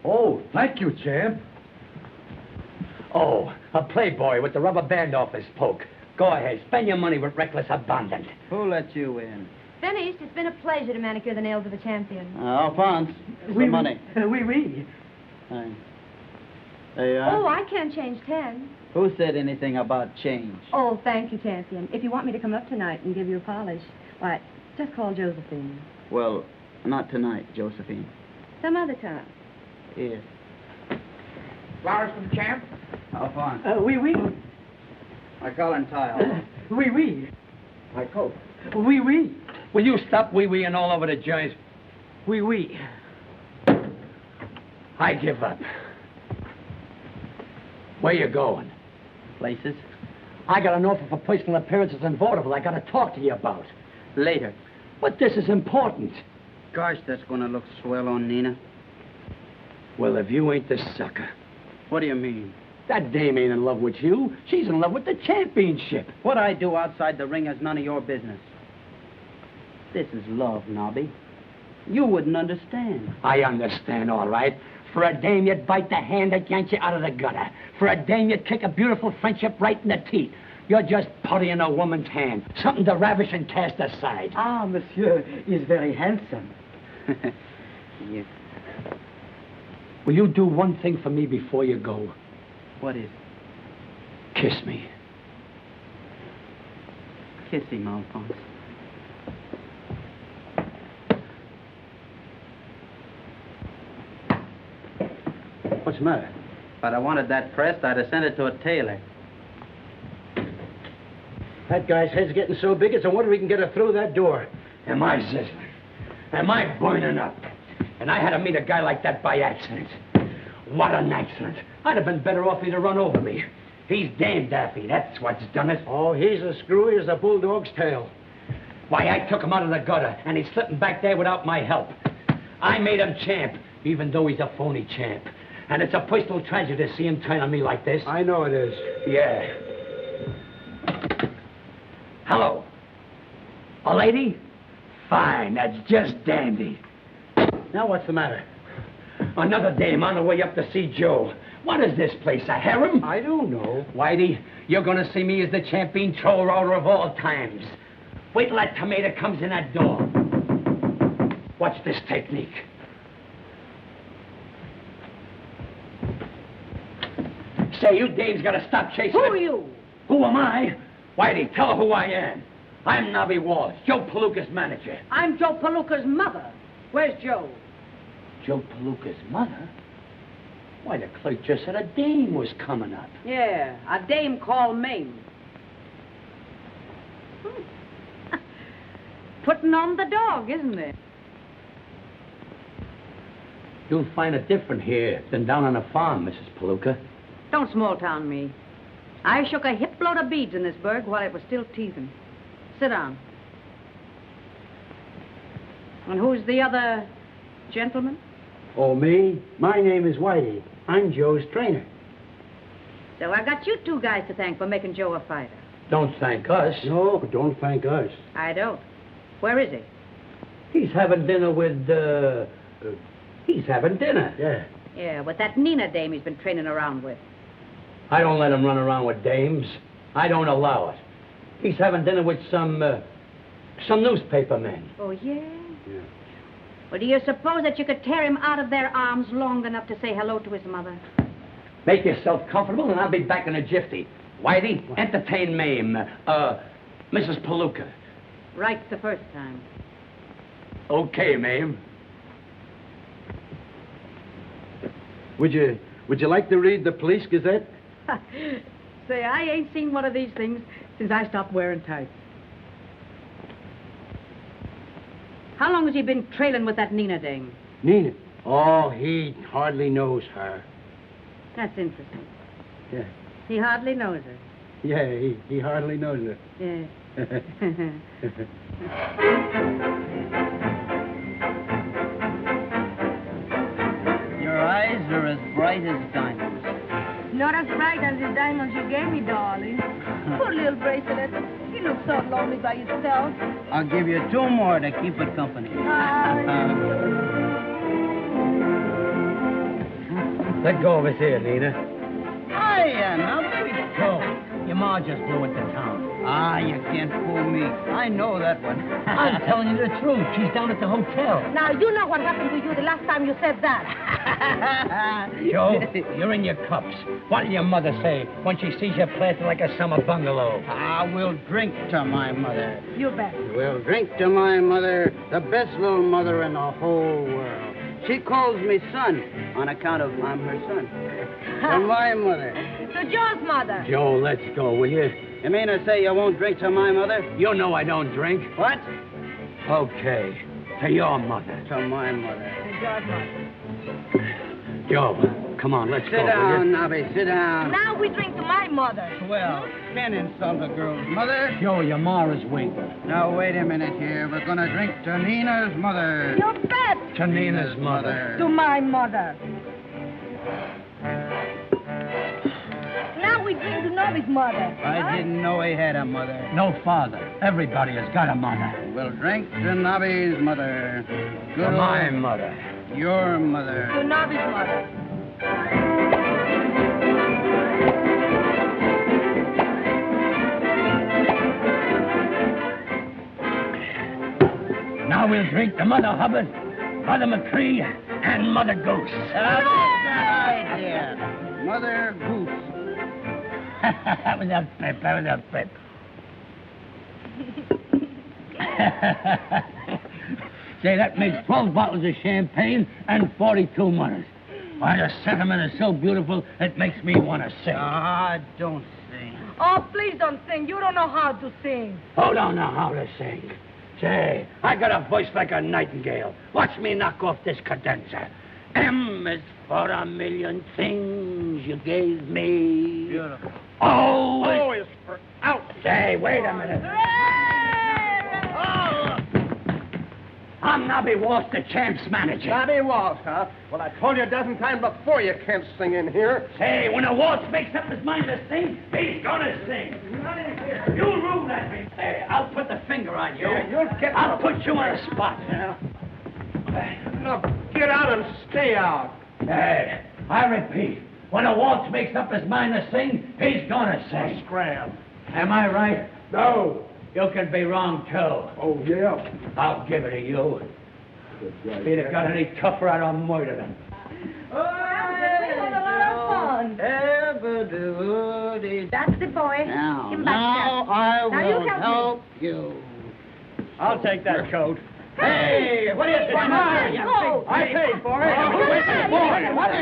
Oh, thank you, champ. Oh, a playboy with the rubber band off his poke. Go ahead, spend your money with reckless abandon. Who let you in? Finished. It's been a pleasure to manicure the nails of the champion. Alphonse, the money. Oui, oui. There you are. Oh, I can change 10. Who said anything about change? Oh, thank you, champion. If you want me to come up tonight and give you a polish, why, just call Josephine. Well, not tonight, Josephine. Some other time. Yes. Flowers from Champ? Alphonse. Oui, oui. My collar and tie. Oui, oui. My coat. Oui, oui. Will you stop wee-weeing all over the joint? Oui, oui. I give up. Where you going? Places. I got an offer for personal appearances in vaudeville I got to talk to you about. Later. But this is important. Gosh, that's going to look swell on Nina. Well, if you ain't the sucker. What do you mean? That dame ain't in love with you. She's in love with the championship. What I do outside the ring is none of your business. This is love, Nobby. You wouldn't understand. I understand, all right. For a dame, you'd bite the hand that yanked you out of the gutter. For a dame, you'd kick a beautiful friendship right in the teeth. You're just putty in a woman's hand. Something to ravish and cast aside. Ah, monsieur is very handsome. Yes. Will you do one thing for me before you go? What is? Kiss me. Kiss him, Alphonse. What's the matter? If I'd have wanted that pressed, I'd have sent it to a tailor. That guy's head's getting so big, it's a wonder we can get her through that door. Am I sizzling? Am I burning up? And I had to meet a guy like that by accident. What an accident. I'd have been better off he'd have run over me. He's damn daffy, that's what's done it. Oh, he's as screwy as a bulldog's tail. Why, I took him out of the gutter, and he's slipping back there without my help. I made him champ, even though he's a phony champ. And it's a personal tragedy to see him turn on me like this. I know it is. Yeah. Hello. A lady? Fine, that's just dandy. Now what's the matter? Another dame on the way up to see Joe. What is this place, a harem? I don't know. Whitey, you're gonna see me as the champion troll-roller of all times. Wait till that tomato comes in that door. Watch this technique. Say, you dames gotta stop chasing Who are you? Who am I? Whitey, tell her who I am. I'm Nobby Walsh, Joe Palooka's manager. I'm Joe Palooka's mother. Where's Joe? Joe Palooka's mother? Why, the clerk just said a dame was coming up. Yeah, a dame called Mame. Putting on the dog, isn't it? You'll find it different here than down on the farm, Mrs. Palooka. Don't small-town me. I shook a hip load of beads in this burg while it was still teething. Sit down. And who's the other gentleman? Oh, me? My name is Whitey. I'm Joe's trainer. So I got you two guys to thank for making Joe a fighter. Don't thank us. No, don't thank us. I don't. Where is he? He's having dinner with, he's having dinner. Yeah. Yeah, with that Nina dame he's been training around with. I don't let him run around with dames. I don't allow it. He's having dinner with some newspaper men. Oh, yeah? Yeah. Well, do you suppose that you could tear him out of their arms long enough to say hello to his mother? Make yourself comfortable, and I'll be back in a jiffy. Whitey, entertain Mame, Mrs. Palooka. Right the first time. Okay, Mame. Would you like to read the Police Gazette? Say, I ain't seen one of these things since I stopped wearing tights. How long has he been trailing with that Nina dame? Nina? Oh, he hardly knows her. That's interesting. Yeah. He hardly knows her. Yeah, he hardly knows her. Yeah. Your eyes are as bright as diamonds. Not as bright as the diamonds you gave me, darling. Poor little bracelet. You look so lonely by yourself. I'll give you 2 more to keep it company. Let go of his ear, Nina. Hiya, now baby. Joe, your ma just blew into town. Ah, you can't fool me. I know that one. I'm telling you the truth. She's down at the hotel. Now, you know what happened to you the last time you said that. Joe, you're in your cups. What will your mother say when she sees you planted like a summer bungalow? I will drink to my mother. You bet. We'll drink to my mother, the best little mother in the whole world. She calls me son on account of I'm her son. To my mother. To Joe's mother. Joe, let's go, will you? You mean to say you won't drink to my mother? You know I don't drink. What? Okay. To your mother. To my mother. To Joe's mother. Joe, come on, let's Sit go, down, will you? Nobby, sit down. Now we drink to my mother. Well, can't insult a girl's mother. Joe, your ma is weak. Now, wait a minute here. We're gonna drink to Nina's mother. You bet. To Nina's mother. To my mother. Now we drink to Nobby's mother. I didn't know he had a mother. No father. Everybody has got a mother. We'll drink to Nobby's mother. Good To my old- mother. Your mother. To Nobby's mother. Now we'll drink to Mother Hubbard, Mother McCree, and Mother Goose. That's the idea. Mother Goose. That was a pip. That was a pip. Say, that makes 12 bottles of champagne and 42 mothers. Why, the sentiment is so beautiful, it makes me want to sing. Ah, don't sing. Oh, please don't sing. You don't know how to sing. Who don't know how to sing? Say, I got a voice like a nightingale. Watch me knock off this cadenza. M is for a million things you gave me. Beautiful. O is for out. Say, wait a minute. I'm Nobby Walsh, the champ's manager. Nobby Walsh, huh? Well, I told you a dozen times before you can't sing in here. Say, when a Walsh makes up his mind to sing, he's gonna sing. You rule at me. Hey, I'll put the finger on you. Yeah, you'll get... I'll put you on a spot. Now, get out and stay out. Hey, I repeat, when a Walsh makes up his mind to sing, he's gonna sing. Scram. Am I right? No. You can be wrong, too. Oh, yeah. I'll give it to you. If he'd have got any tougher, I'd have murdered him. That's the boy. Now, Give him back now there. I Now you will help help you. I'll take that coat. Hey, what do you think? Go. I paid for it.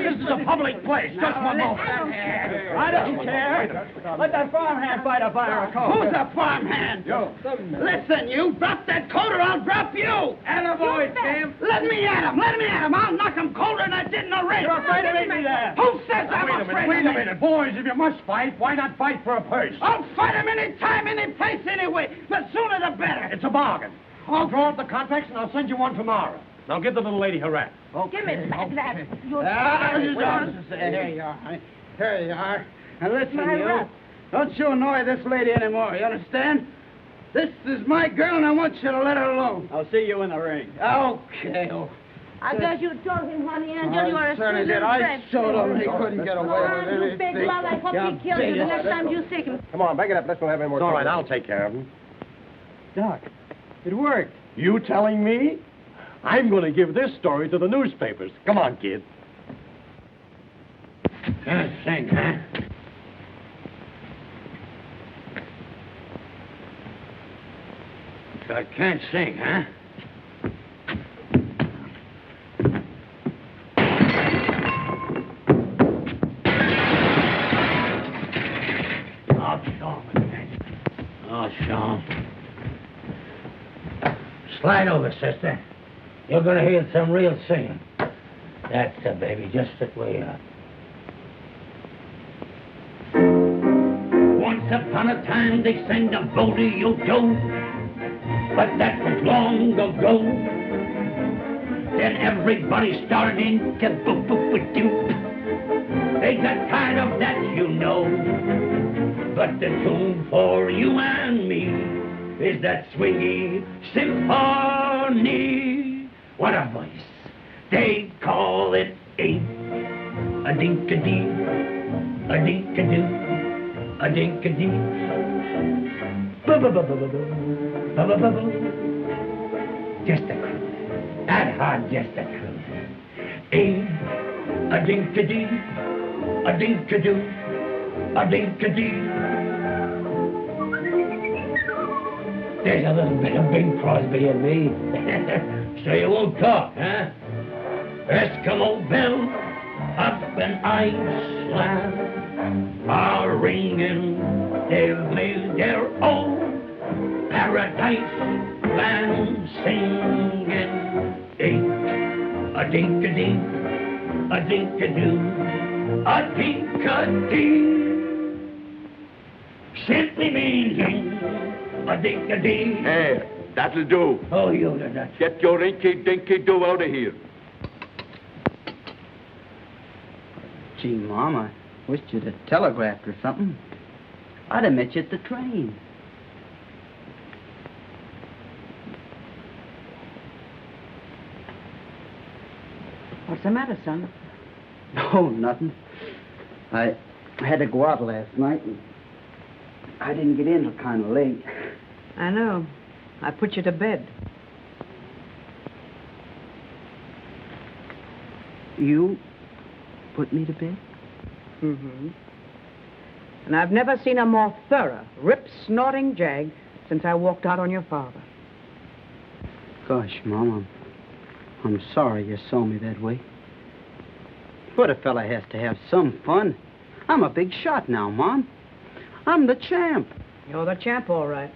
This is a public place. Just one moment. I don't care. Let that farmhand fight a fire a coat. Who's a farmhand? Yo. Listen, you drop that coat or I'll drop you. Attaboy, Sam. Let me at him. Let me at him. I'll knock him colder than I did in the ring. You're afraid of me there. Who says I'm afraid Wait of a minute. Boys, if you must fight, why not fight for a purse? I'll fight him any time, any place, anyway. The sooner the better. It's a bargain. I'll draw up the contracts and I'll send you one tomorrow. Now give the little lady her wrap. Give me back that. You're There you are. Here you are. Now listen, My you. wrap. Don't you annoy this lady anymore, you understand? This is my girl, and I want you to let her alone. I'll see you in the ring. Okay. I guess you told him, honey, Angel, you are a certainly sweet did. little I friend. showed him he couldn't get away with You anything. big love, I hope he kills you the next time you see him. Come on, back it up. Let's not have any more All right, trouble. I'll take care of him. Doc, it worked. You telling me? I'm going to give this story to the newspapers. Come on, kid. Can't sing, huh? So I can't sing, huh? I'll show him again. I'll show him. Slide over, sister. You're going to hear some real singing. That's the baby. Just sit where you are. Once upon a time, they sang the Bodie-O-Do, but that was long ago. Then everybody started in to boop-boop-a-doo. They got tired of that, you know. But the tune for you and me is that swingy symphony. What a voice. They call it a-dink-a-dee, a-dink-a-doo, a-dink-a-dee. Ba-ba-ba-ba-ba-ba, ba-ba-ba-ba. Just a cruise. That hard, just a cruise. A-dink-a-dee, a-dink-a-doo, a-dink-a-dee. There's a little bit of Bing Crosby in me. So you won't talk, huh? Eskimo bells up in Iceland are ringing. They've made their own paradise land singing. A-dink-a-dink, a-dink-a-doo, a-dink-a-dee. Simply meaning a-dink-a-dee. Hey, that'll do. Oh, you the nuts. Get your inky-dinky-do out of here. Gee, Mom, I wished you'd have telegraphed or something. I'd have met you at the train. What's the matter, son? Oh, nothing. I had to go out last night, and I didn't get in till kind of late. I know. I put you to bed. You put me to bed? Mm-hmm. And I've never seen a more thorough, rip-snorting jag since I walked out on your father. Gosh, Mom, I'm sorry you saw me that way. But a fella has to have some fun. I'm a big shot now, Mom. I'm the champ. You're the champ, all right.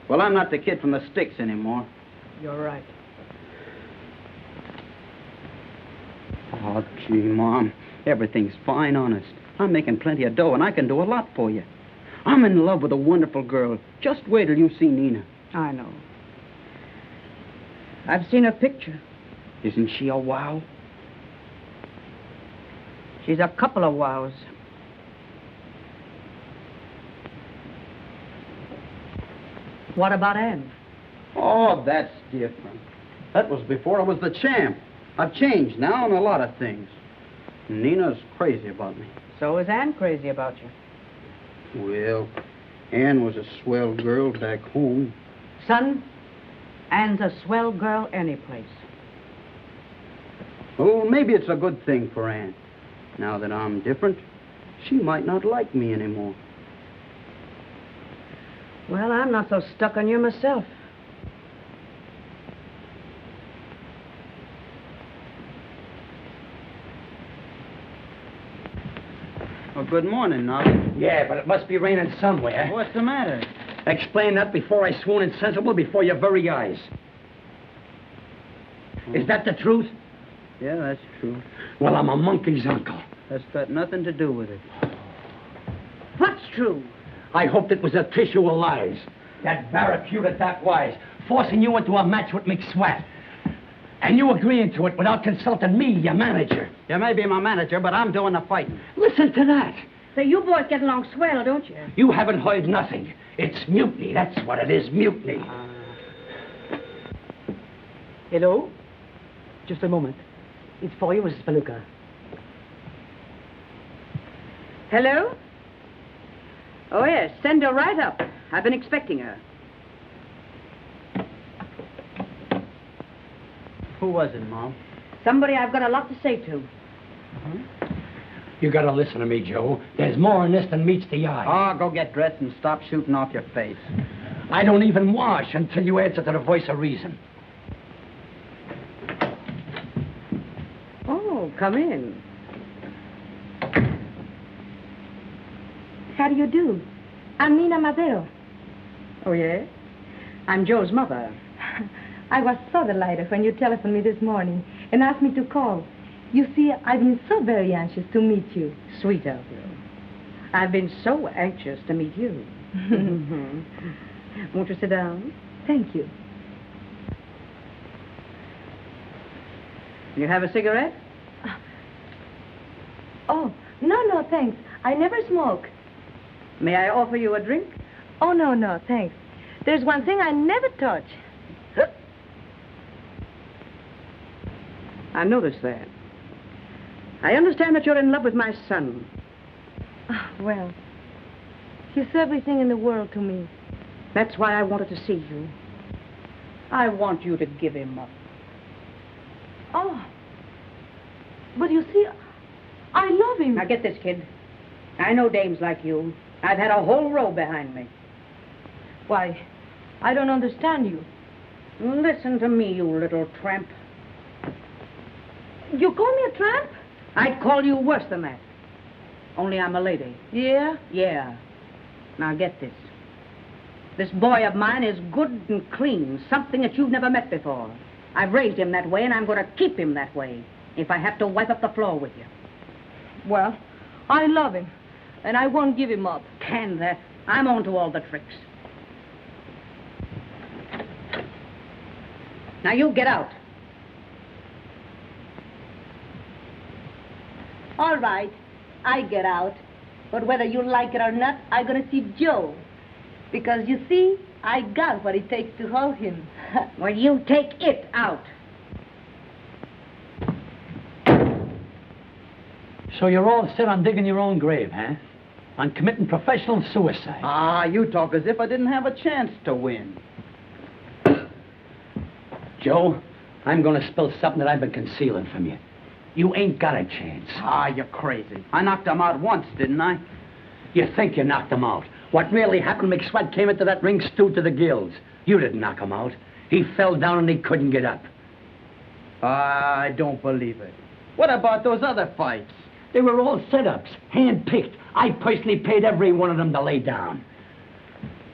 Well, I'm not the kid from the sticks anymore. You're right. Oh, gee, Mom, everything's fine, honest. I'm making plenty of dough, and I can do a lot for you. I'm in love with a wonderful girl. Just wait till you see Nina. I know. I've seen her picture. Isn't she a wow? She's a couple of wows. What about Anne? Oh, that's different. That was before I was the champ. I've changed now on a lot of things. Nina's crazy about me. So is Anne crazy about you? Well, Anne was a swell girl back home. Son, Anne's a swell girl any place. Oh, maybe it's a good thing for Anne. Now that I'm different, she might not like me anymore. Well, I'm not so stuck on you myself. Well, good morning, Nobby. Yeah, but it must be raining somewhere. What's the matter? Explain that before I swoon insensible before your very eyes. Is that the truth? Yeah, that's true. Well, I'm a monkey's uncle. That's got nothing to do with it. What's true? I hoped it was a tissue of lies. That barracuda that wise, forcing you into a match with McSwat. And you agreeing to it without consulting me, your manager. You may be my manager, but I'm doing the fighting. Listen to that. So you boys get along swell, don't you? You haven't heard nothing. It's mutiny, that's what it is, mutiny. Hello? Just a moment. It's for you, Mrs. Palooka. Hello? Oh, yes. Send her right up. I've been expecting her. Who was it, Mom? Somebody I've got a lot to say to. You gotta listen to me, Joe. There's more in this than meets the eye. Oh, go get dressed and stop shooting off your face. I don't even wash until you answer to the voice of reason. Oh, come in. How do you do? I'm Nina Madero. Oh, yeah? I'm Joe's mother. I was so delighted when you telephoned me this morning and asked me to call. You see, I've been so very anxious to meet you. Sweet of you. I've been so anxious to meet you. Won't you sit down? Thank you. You have a cigarette? Oh, no, thanks. I never smoke. May I offer you a drink? Oh, no, thanks. There's one thing I never touch. I noticed that. I understand that you're in love with my son. Well, he's everything in the world to me. That's why I wanted to see you. I want you to give him up. Oh, but you see, I love him. Now get this, kid. I know dames like you. I've had a whole row behind me. Why, I don't understand you. Listen to me, you little tramp. You call me a tramp? I'd call you worse than that. Only I'm a lady. Yeah? Yeah. Now get this. This boy of mine is good and clean, something that you've never met before. I've raised him that way, and I'm going to keep him that way, if I have to wipe up the floor with you. Well, I love him, and I won't give him up. Can that? I'm on to all the tricks. Now you get out. All right, I get out. But whether you like it or not, I'm going to see Joe. Because, you see, I got what it takes to hold him. Well, you take it out. So you're all set on digging your own grave, huh? On committing professional suicide. Ah, you talk as if I didn't have a chance to win. Joe, I'm going to spill something that I've been concealing from you. You ain't got a chance. Ah, you're crazy. I knocked him out once, didn't I? You think you knocked him out. What really happened, McSweat came into that ring stewed to the gills. You didn't knock him out. He fell down and he couldn't get up. I don't believe it. What about those other fights? They were all setups, hand-picked. I personally paid every one of them to lay down.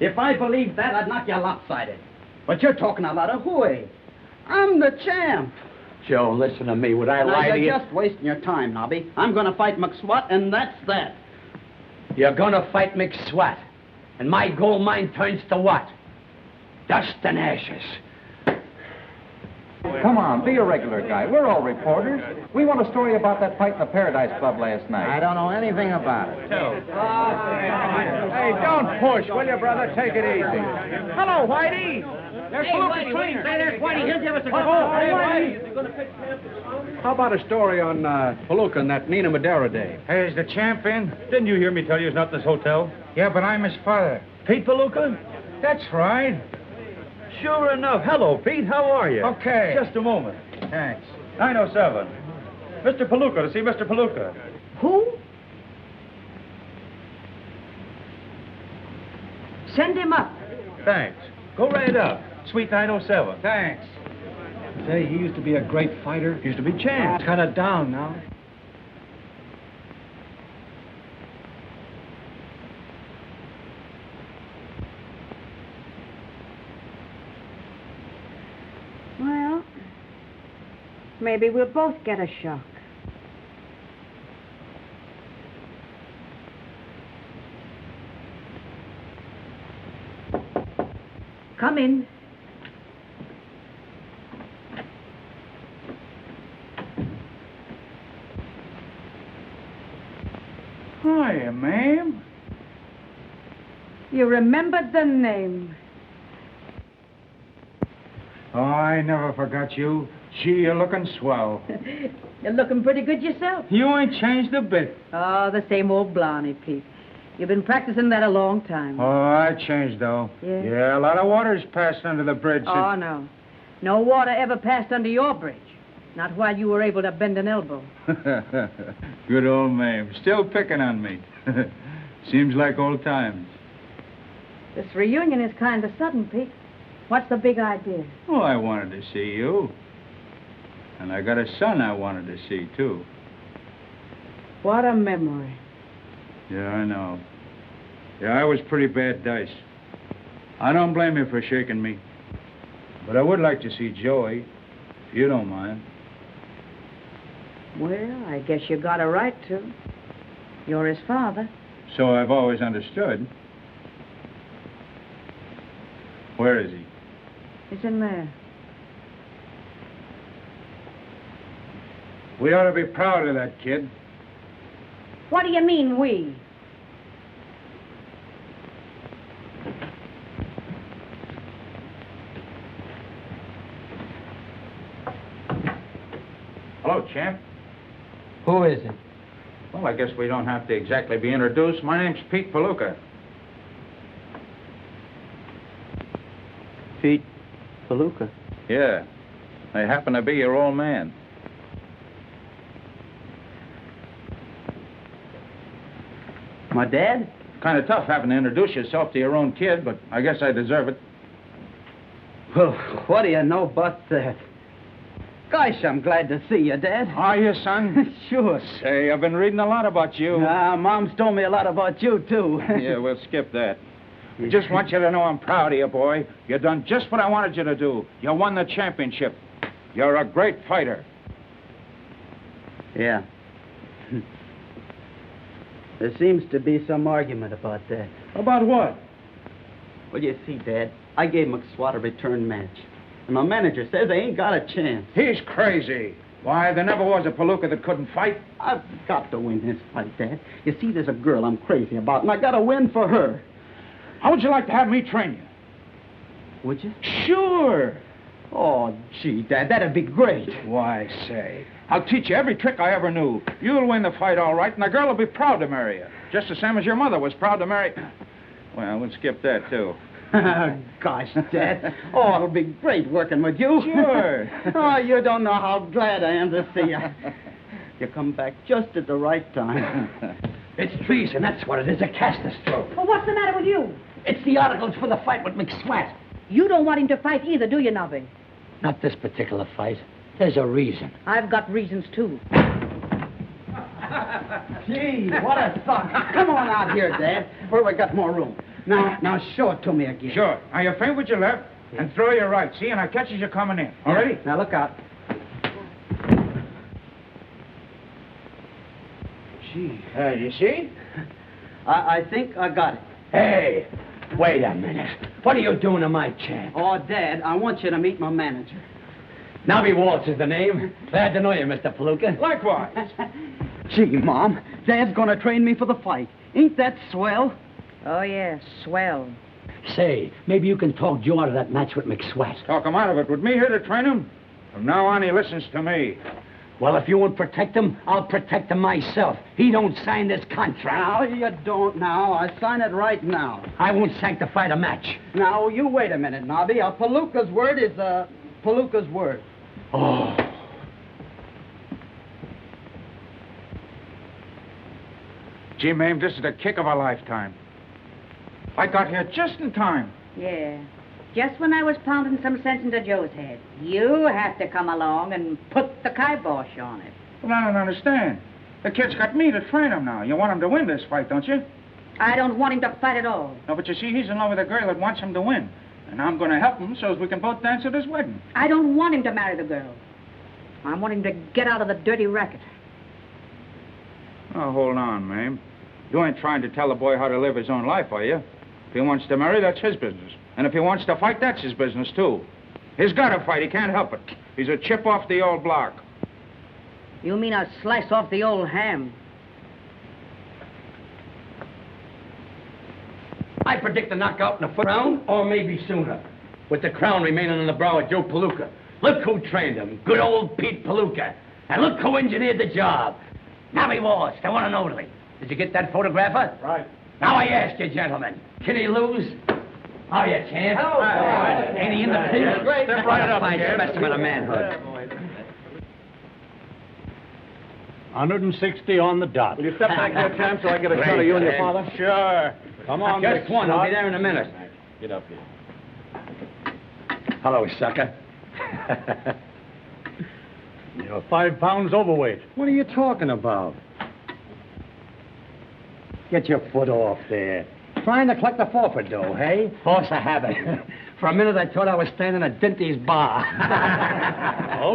If I believed that, I'd knock you lopsided. But you're talking a lot of hooey. I'm the champ. Joe, listen to me. Would I Now, lie to you? you're just wasting your time, Nobby. I'm going to fight McSwat, and that's that. You're going to fight McSwat. And my gold mine turns to what? Dust and ashes. Come on, be a regular guy. We're all reporters. We want a story about that fight in the Paradise Club last night. I don't know anything about it. Hey, don't push, will you, brother? Take it easy. Hello, Whitey. There's Whitey. Hey, there's Whitey. He'll give us a good How about a story on Palooka and that Nina Madera day? Hey, is the champ in? Didn't you hear me tell you he's not in this hotel? Yeah, but I'm his father. Pete Palooka? That's right. Sure enough. Hello, Pete. How are you? Okay. Just a moment. Thanks. 907. Mr. Palooka, to see Mr. Palooka. Who? Send him up. Thanks. Go right up. Suite 907. Thanks. Say, he used to be a great fighter. He used to be champ. He's kind of down now. Well, maybe we'll both get a shock. Come in. Hiya, ma'am. You remembered the name. Oh, I never forgot you. Gee, you're looking swell. You're looking pretty good yourself. You ain't changed a bit. Oh, the same old Blarney, Pete. You've been practicing that a long time. Oh, I changed, though. Yeah? Yeah, a lot of water's passed under the bridge. Oh, no. No water ever passed under your bridge. Not while you were able to bend an elbow. Good old Mame. Still picking on me. Seems like old times. This reunion is kind of sudden, Pete. What's the big idea? Oh, I wanted to see you. And I got a son I wanted to see, too. What a memory. Yeah, I know. Yeah, I was pretty bad dice. I don't blame you for shaking me. But I would like to see Joey, if you don't mind. Well, I guess you got a right to. You're his father. So I've always understood. Where is he? He's in there. We ought to be proud of that kid. What do you mean, we? Hello, champ. Who is it? Well, I guess we don't have to exactly be introduced. My name's Pete Palooka. Pete Palooka. Yeah. I happen to be your old man. My dad? Kind of tough having to introduce yourself to your own kid, but I guess I deserve it. Well, what do you know about that? Gosh, I'm glad to see you, Dad. Are you, son? Sure. Say, I've been reading a lot about you. Mom's told me a lot about you, too. Yeah, we'll skip that. I just want you to know I'm proud of you, boy. You done just what I wanted you to do. You won the championship. You're a great fighter. Yeah. There seems to be some argument about that. About what? Well, you see, Dad, I gave McSwat a return match. And my manager says I ain't got a chance. He's crazy. Why, there never was a Palooka that couldn't fight. I've got to win this fight, Dad. You see, there's a girl I'm crazy about, and I got to win for her. How would you like to have me train you? Would you? Sure. Oh, gee, Dad, that'd be great. Why, say, I'll teach you every trick I ever knew. You'll win the fight all right, and the girl will be proud to marry you. Just the same as your mother was proud to marry... Well, we'll skip that, too. Gosh, Dad. Oh, it'll be great working with you. Sure. Oh, you don't know how glad I am to see you. You come back just at the right time. It's treason, that's what it is, a cast-a-stroke. Well, what's the matter with you? It's the articles for the fight with McSwat. You don't want him to fight either, do you, Nobby? Not this particular fight. There's a reason. I've got reasons, too. Gee, what a thought. Come on out here, Dad, where we got more room. Now show it to me again. Sure. Now, you feint with your left and throw your right. See, and I catches you coming in. All ready? Now, look out. Gee. You see? I think I got it. Hey, wait a minute. What are you doing to my champ? Oh, Dad, I want you to meet my manager. Nobby Waltz is the name. Glad to know you, Mr. Palooka. Likewise. Gee, Mom, Dad's gonna train me for the fight. Ain't that swell? Oh, yes, swell. Say, maybe you can talk Joe out of that match with McSwat. Talk him out of it. With me here to train him? From now on, he listens to me. Well, if you won't protect him, I'll protect him myself. He don't sign this contract. Now, you don't now. I sign it right now. I won't sanctify the match. Now, you wait a minute, Nobby. A Palooka's word is a Palooka's word. Oh. Gee, Mame, this is the kick of a lifetime. I got here just in time. Yeah. Just when I was pounding some sense into Joe's head. You have to come along and put the kibosh on it. Well, I don't understand. The kid's got me to train him now. You want him to win this fight, don't you? I don't want him to fight at all. No, but you see, he's in love with a girl that wants him to win. And I'm going to help him so as we can both dance at his wedding. I don't want him to marry the girl. I want him to get out of the dirty racket. Oh, hold on, Mame. You ain't trying to tell the boy how to live his own life, are you? If he wants to marry, that's his business. And if he wants to fight, that's his business, too. He's got to fight. He can't help it. He's a chip off the old block. You mean a slice off the old ham? I predict a knockout in the first round, or maybe sooner. With the crown remaining on the brow of Joe Palooka. Look who trained him. Good old Pete Palooka. And look who engineered the job. Nobby Waltz, the one and only. Did you get that photographer? Right. Now I ask you, gentlemen, can he lose? Oh, you can't. Hello. Ain't he in the picture? Great. Step right up, Fine kid. specimen of manhood. 160 on the dot. Will you step back there, champ, so I get a shot of you and your father? Sure. Come on, Just one. I'll be there in a minute. Get up here. Hello, sucker. You're 5 pounds overweight. What are you talking about? Get your foot off there. trying to collect the forfeit dough, hey? Force of habit. For a minute, I thought I was standing at Dinty's bar.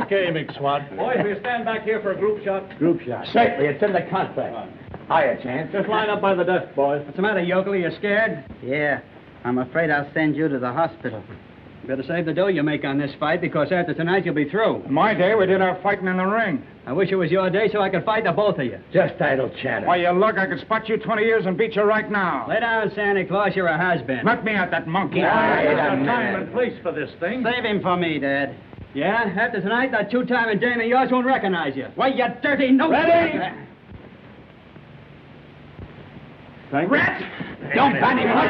Okay, McSwat. Boys, will you stand back here for a group shot? Group shot. Certainly, it's in the contract. Hiya, Chance. Just line up by the desk, boys. What's the matter, yokel? You scared? Yeah. I'm afraid I'll send you to the hospital. You better save the dough you make on this fight, because after tonight you'll be through. In my day, we did our fighting in the ring. I wish it was your day so I could fight the both of you. Just idle chatter. Why, you look, I could spot you 20 years and beat you right now. Lay down, Santa Claus. You're a has-been. Let me at that monkey. Time and place for this thing. Save him for me, Dad. Yeah? After tonight, that two-timing dame of yours won't recognize you. Why, you dirty no... Ready? Thank Rat! Don't ban him like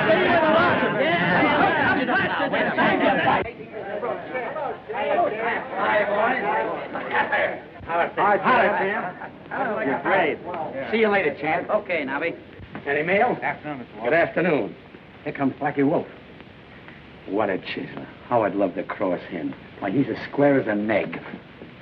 You're great. See you later, Chance. Okay, Nobby. Any mail? Afternoon, Mr. Good afternoon. Here comes Blackie Wolf. What a chiseler. How I'd love to cross him. Why, he's as square as a neg.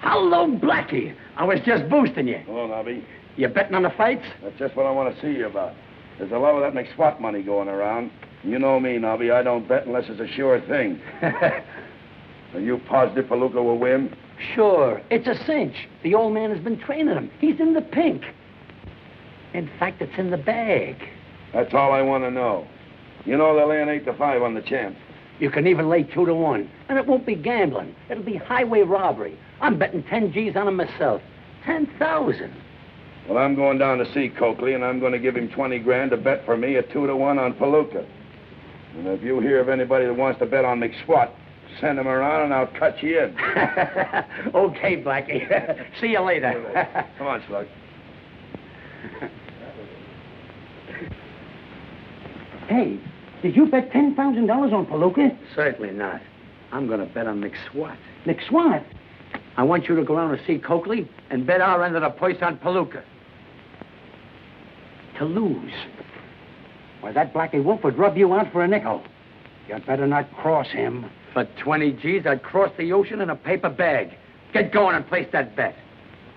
Hello, Blackie. I was just boosting you. Hello, Nobby. You betting on the fights? That's just what I want to see you about. There's a lot of that McSwat money going around. You know me, Nobby. I don't bet unless it's a sure thing. Are you positive Palooka will win? Sure. It's a cinch. The old man has been training him. He's in the pink. In fact, it's in the bag. That's all I want to know. You know they're laying 8-5 on the champ. You can even lay 2-1. And it won't be gambling. It'll be highway robbery. I'm betting 10 G's on him myself. 10,000. Well, I'm going down to see Coakley, and I'm going to give him 20 grand to bet for me at 2-1 on Palooka. And if you hear of anybody that wants to bet on McSwat, send him around and I'll cut you in. Okay, Blackie. See you later. Come on, Slug. Hey, did you bet $10,000 on Palooka? Certainly not. I'm going to bet on McSwat. McSwat? I want you to go around and see Coakley and bet our end of the purse on Palooka. To lose. Why, that Blackie Wolf would rub you out for a nickel. You'd better not cross him. For 20 G's, I'd cross the ocean in a paper bag. Get going and place that bet.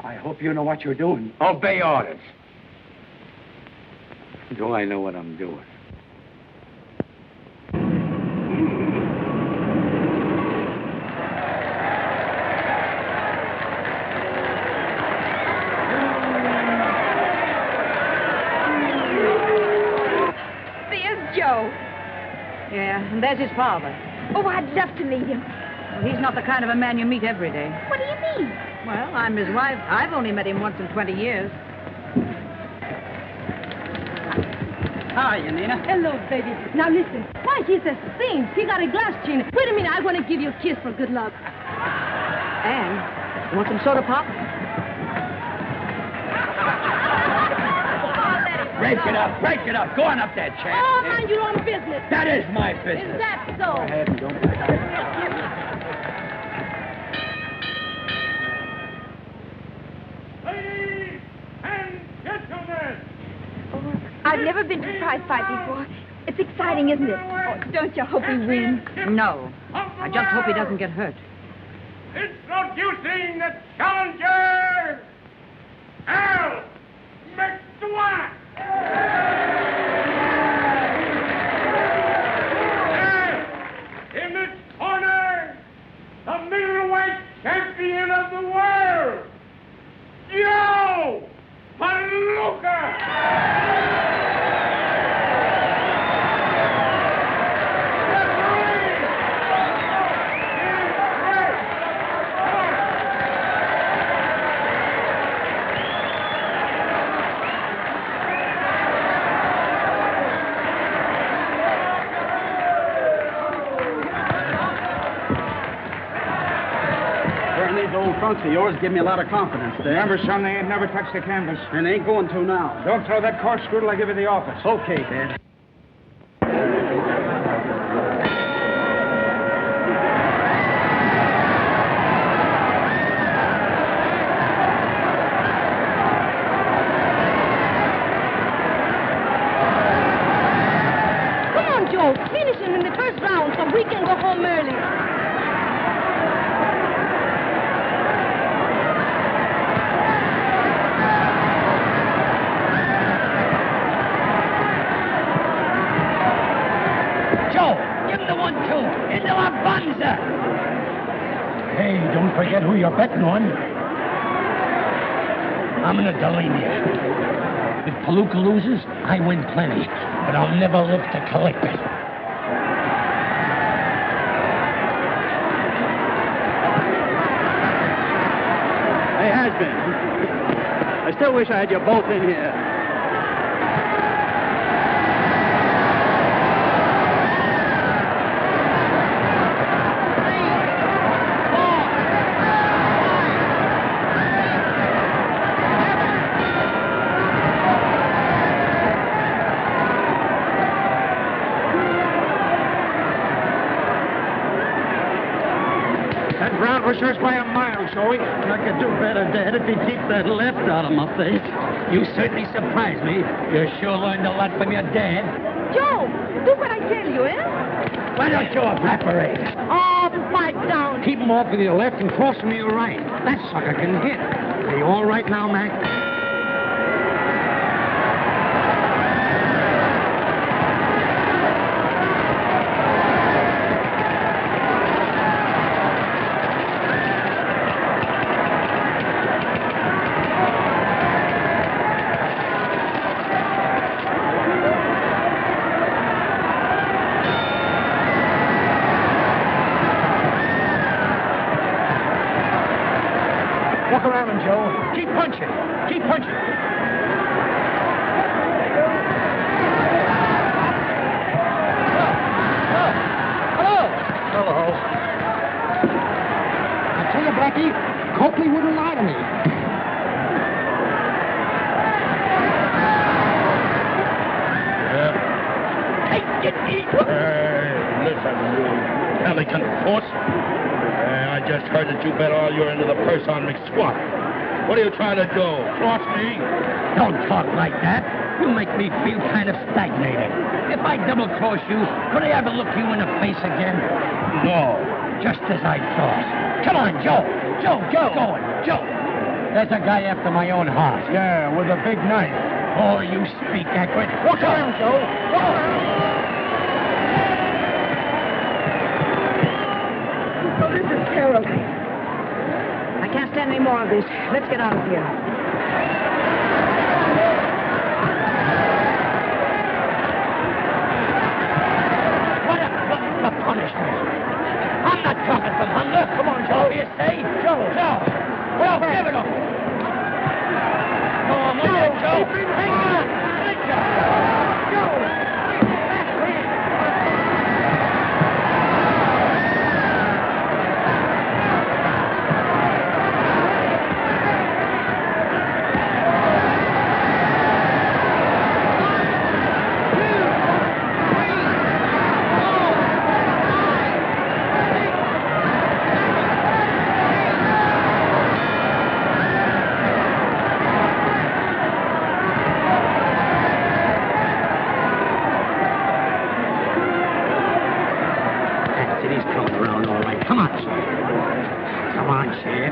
I hope you know what you're doing. Obey orders. Do I know what I'm doing? Joe. Yeah, and there's his father. Oh, I'd love to meet him. Well, he's not the kind of a man you meet every day. What do you mean? Well, I'm his wife. I've only met him once in 20 years. Hi, Nina. Hello, baby. Now listen. Why, he's a saint. He got a glass chain. Wait a minute. I want to give you a kiss for good luck. And you want some soda pop? Break it up, break it up. Go on up there, champ. Oh, mind your own business. That is my business. Is that so? Go ahead and don't back out. Ladies and gentlemen. Oh, I've never been to a prize fight before. It's exciting, isn't it? Oh, don't you hope he wins? No. I just hope he doesn't get hurt. Introducing the challenger, Al McSwat. In this corner, the middleweight champion of the world, Joe Palooka. These old trunks of yours give me a lot of confidence, Dad. Remember, son, they ain't never touched the canvas. And they ain't going to now. Don't throw that corkscrew till I give you the office. Okay, Dad. Come on, Joe. Finish him in the first round so we can go home early. Into La Bunza! Hey, don't forget who you're betting on. I'm in a Delaney. If Palooka loses, I win plenty, but I'll never live to collect it. Hey, Has-Been. I still wish I had you both in here. That round was yours by a mile, Joey. I could do better, Dad, if he'd keep that left out of my face. You certainly surprised me. You sure learned a lot from your dad. Joe, do what I tell you, eh? Why don't you evaporate? Oh, pipe down. Keep him off with your left and cross him with your right. That sucker can hit. Are you all right now, Mac? Walk around him, Joe. Keep punching. Keep punching. Hello. I tell you, Blackie, Coakley wouldn't lie to me. Listen, you pelican horse. I just heard that you bet all you're into the purse on McSwat. What are you trying to do? Cross me? Don't talk like that. You make me feel kind of stagnated. If I double-cross you, could I ever look you in the face again? No. Just as I thought. Come on, Joe. Joe, get going. Joe. There's a guy after my own heart. Yeah, with a big knife. Oh, you speak accurate. Walk around, Joe. Walk around. This is terrible. I can't stand any more of this. Let's get out of here. What a punishment. I'm not talking from hunger. Come on, Joe. You say? Joe. Well, give it up. Go on, look at Joe. Hang on. Joe.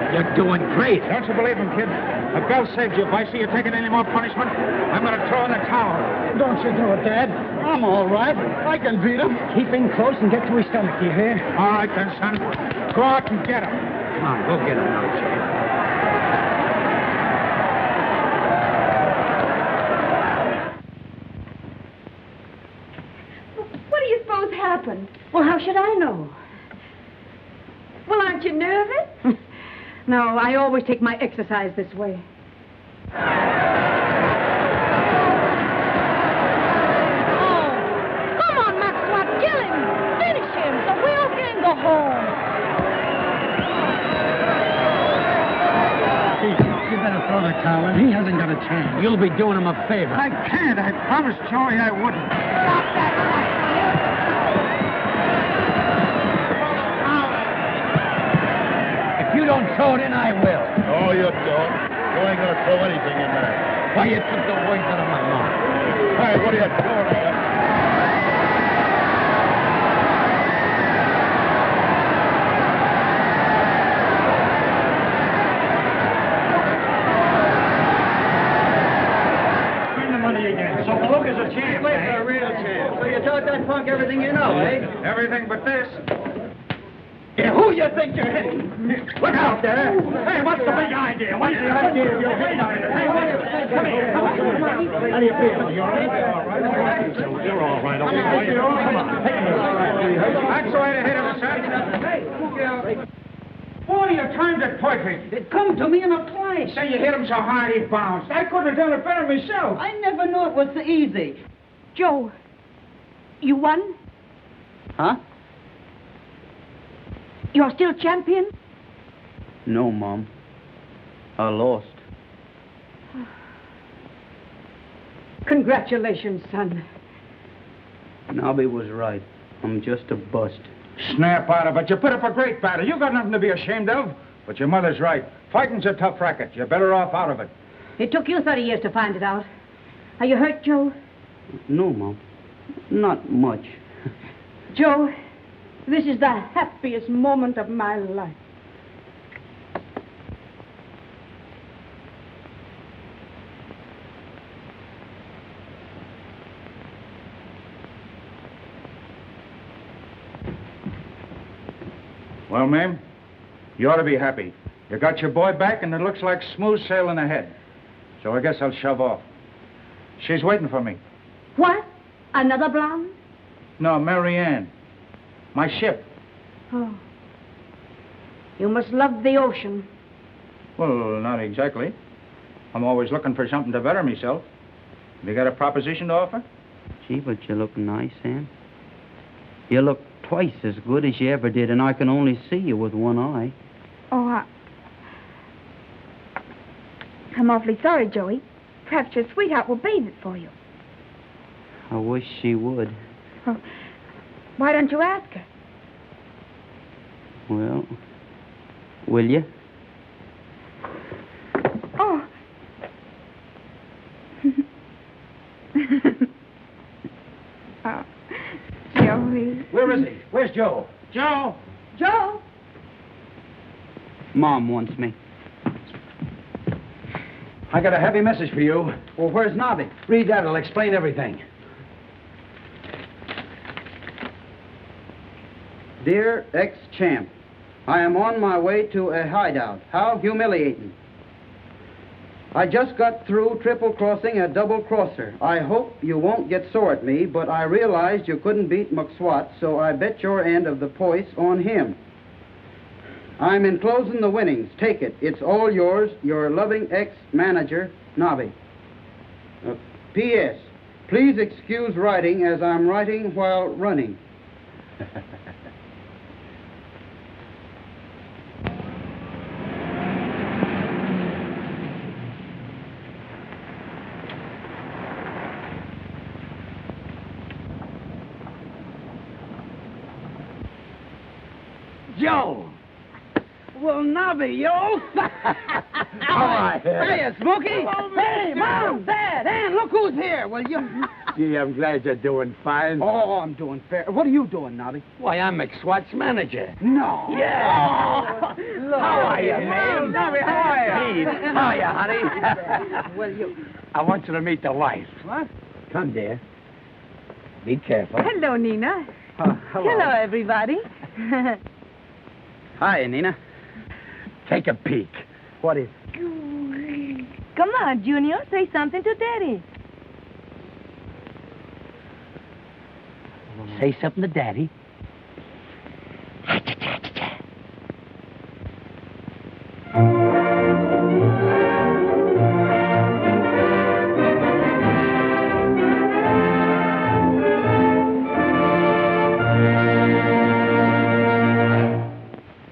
You're doing great. Don't you believe him, kid? The bell saved you. If I see you taking any more punishment, I'm going to throw in the towel. Don't you do it, Dad. I'm all right. I can beat him. Keep him close and get to his stomach, you hear? All right, then, son. Go out and get him. Come on, go get him now, Jay. What do you suppose happened? Well, how should I know? Well, aren't you nervous? No, I always take my exercise this way. Oh, come on, Maxwell, kill him. Finish him so we all can go home. You better throw the towel in. He hasn't got a chance. You'll be doing him a favor. I can't. I promised Joey I wouldn't. Stop that. If you don't throw it in, I will. No, you don't. You ain't gonna throw anything in there. Why, you took the words out of my mouth. Hey, what are you throwing at? Win the money again. So Palooka's a chance. A real chance. So you taught that punk everything you know, eh? Everything but this. Yeah, who you think you're hitting? Look out there. Hey, what's the big idea? What's the idea of your big idea? Hey, come here. Come on. How do you feel? You all right? You're all right. Okay. Come on. That's the way to hit him, son. Boy, you timed it perfect. It come to me in a flash. Say you hit him so hard he bounced. I couldn't have done it better myself. I never knew it was so easy. Joe, you won? Huh? You're still champion? No, Mom. I lost. Congratulations, son. Nobby was right. I'm just a bust. Snap out of it. You put up a great battle. You got nothing to be ashamed of. But your mother's right. Fighting's a tough racket. You're better off out of it. It took you 30 years to find it out. Are you hurt, Joe? No, Mom. Not much. Joe, this is the happiest moment of my life. Well, ma'am, you ought to be happy. You got your boy back, and it looks like smooth sailing ahead. So I guess I'll shove off. She's waiting for me. What? Another blonde? No, Mary Ann. My ship. Oh. You must love the ocean. Well, not exactly. I'm always looking for something to better myself. You got a proposition to offer? Gee, but you look nice, Ann. You look twice as good as you ever did, and I can only see you with one eye. Oh, I'm awfully sorry, Joey. Perhaps your sweetheart will bathe it for you. I wish she would. Oh, why don't you ask her? Well, will you? Oh. Oh, Joey. Where is he? Where's Joe? Joe! Joe! Mom wants me. I got a heavy message for you. Well, where's Nobby? Read that. It'll explain everything. Dear ex-champ, I am on my way to a hideout. How humiliating. I just got through triple-crossing a double-crosser. I hope you won't get sore at me, but I realized you couldn't beat McSwat, so I bet your end of the poise on him. I'm enclosing the winnings. Take it. It's all yours. Your loving ex-manager, Nobby. P.S. Please excuse writing as I'm writing while running. Joe! Well, Nobby, yo! right. Hey, Smokey! Hey, Mom, Dad, Ann, look who's here. Well, you... Gee, I'm glad you're doing fine. Oh, I'm doing fair. What are you doing, Nobby? Why, I'm McSwat's manager. No. Yeah. Look. How are you, man? Nobby, how are you? Pete, how are you, honey? Well, you... I want you to meet the wife. What? Come, dear. Be careful. Hello, Nina. Hello, everybody. Hi, Nina. Take a peek. What is... Come on, Junior. Say something to Daddy. Say something to Daddy.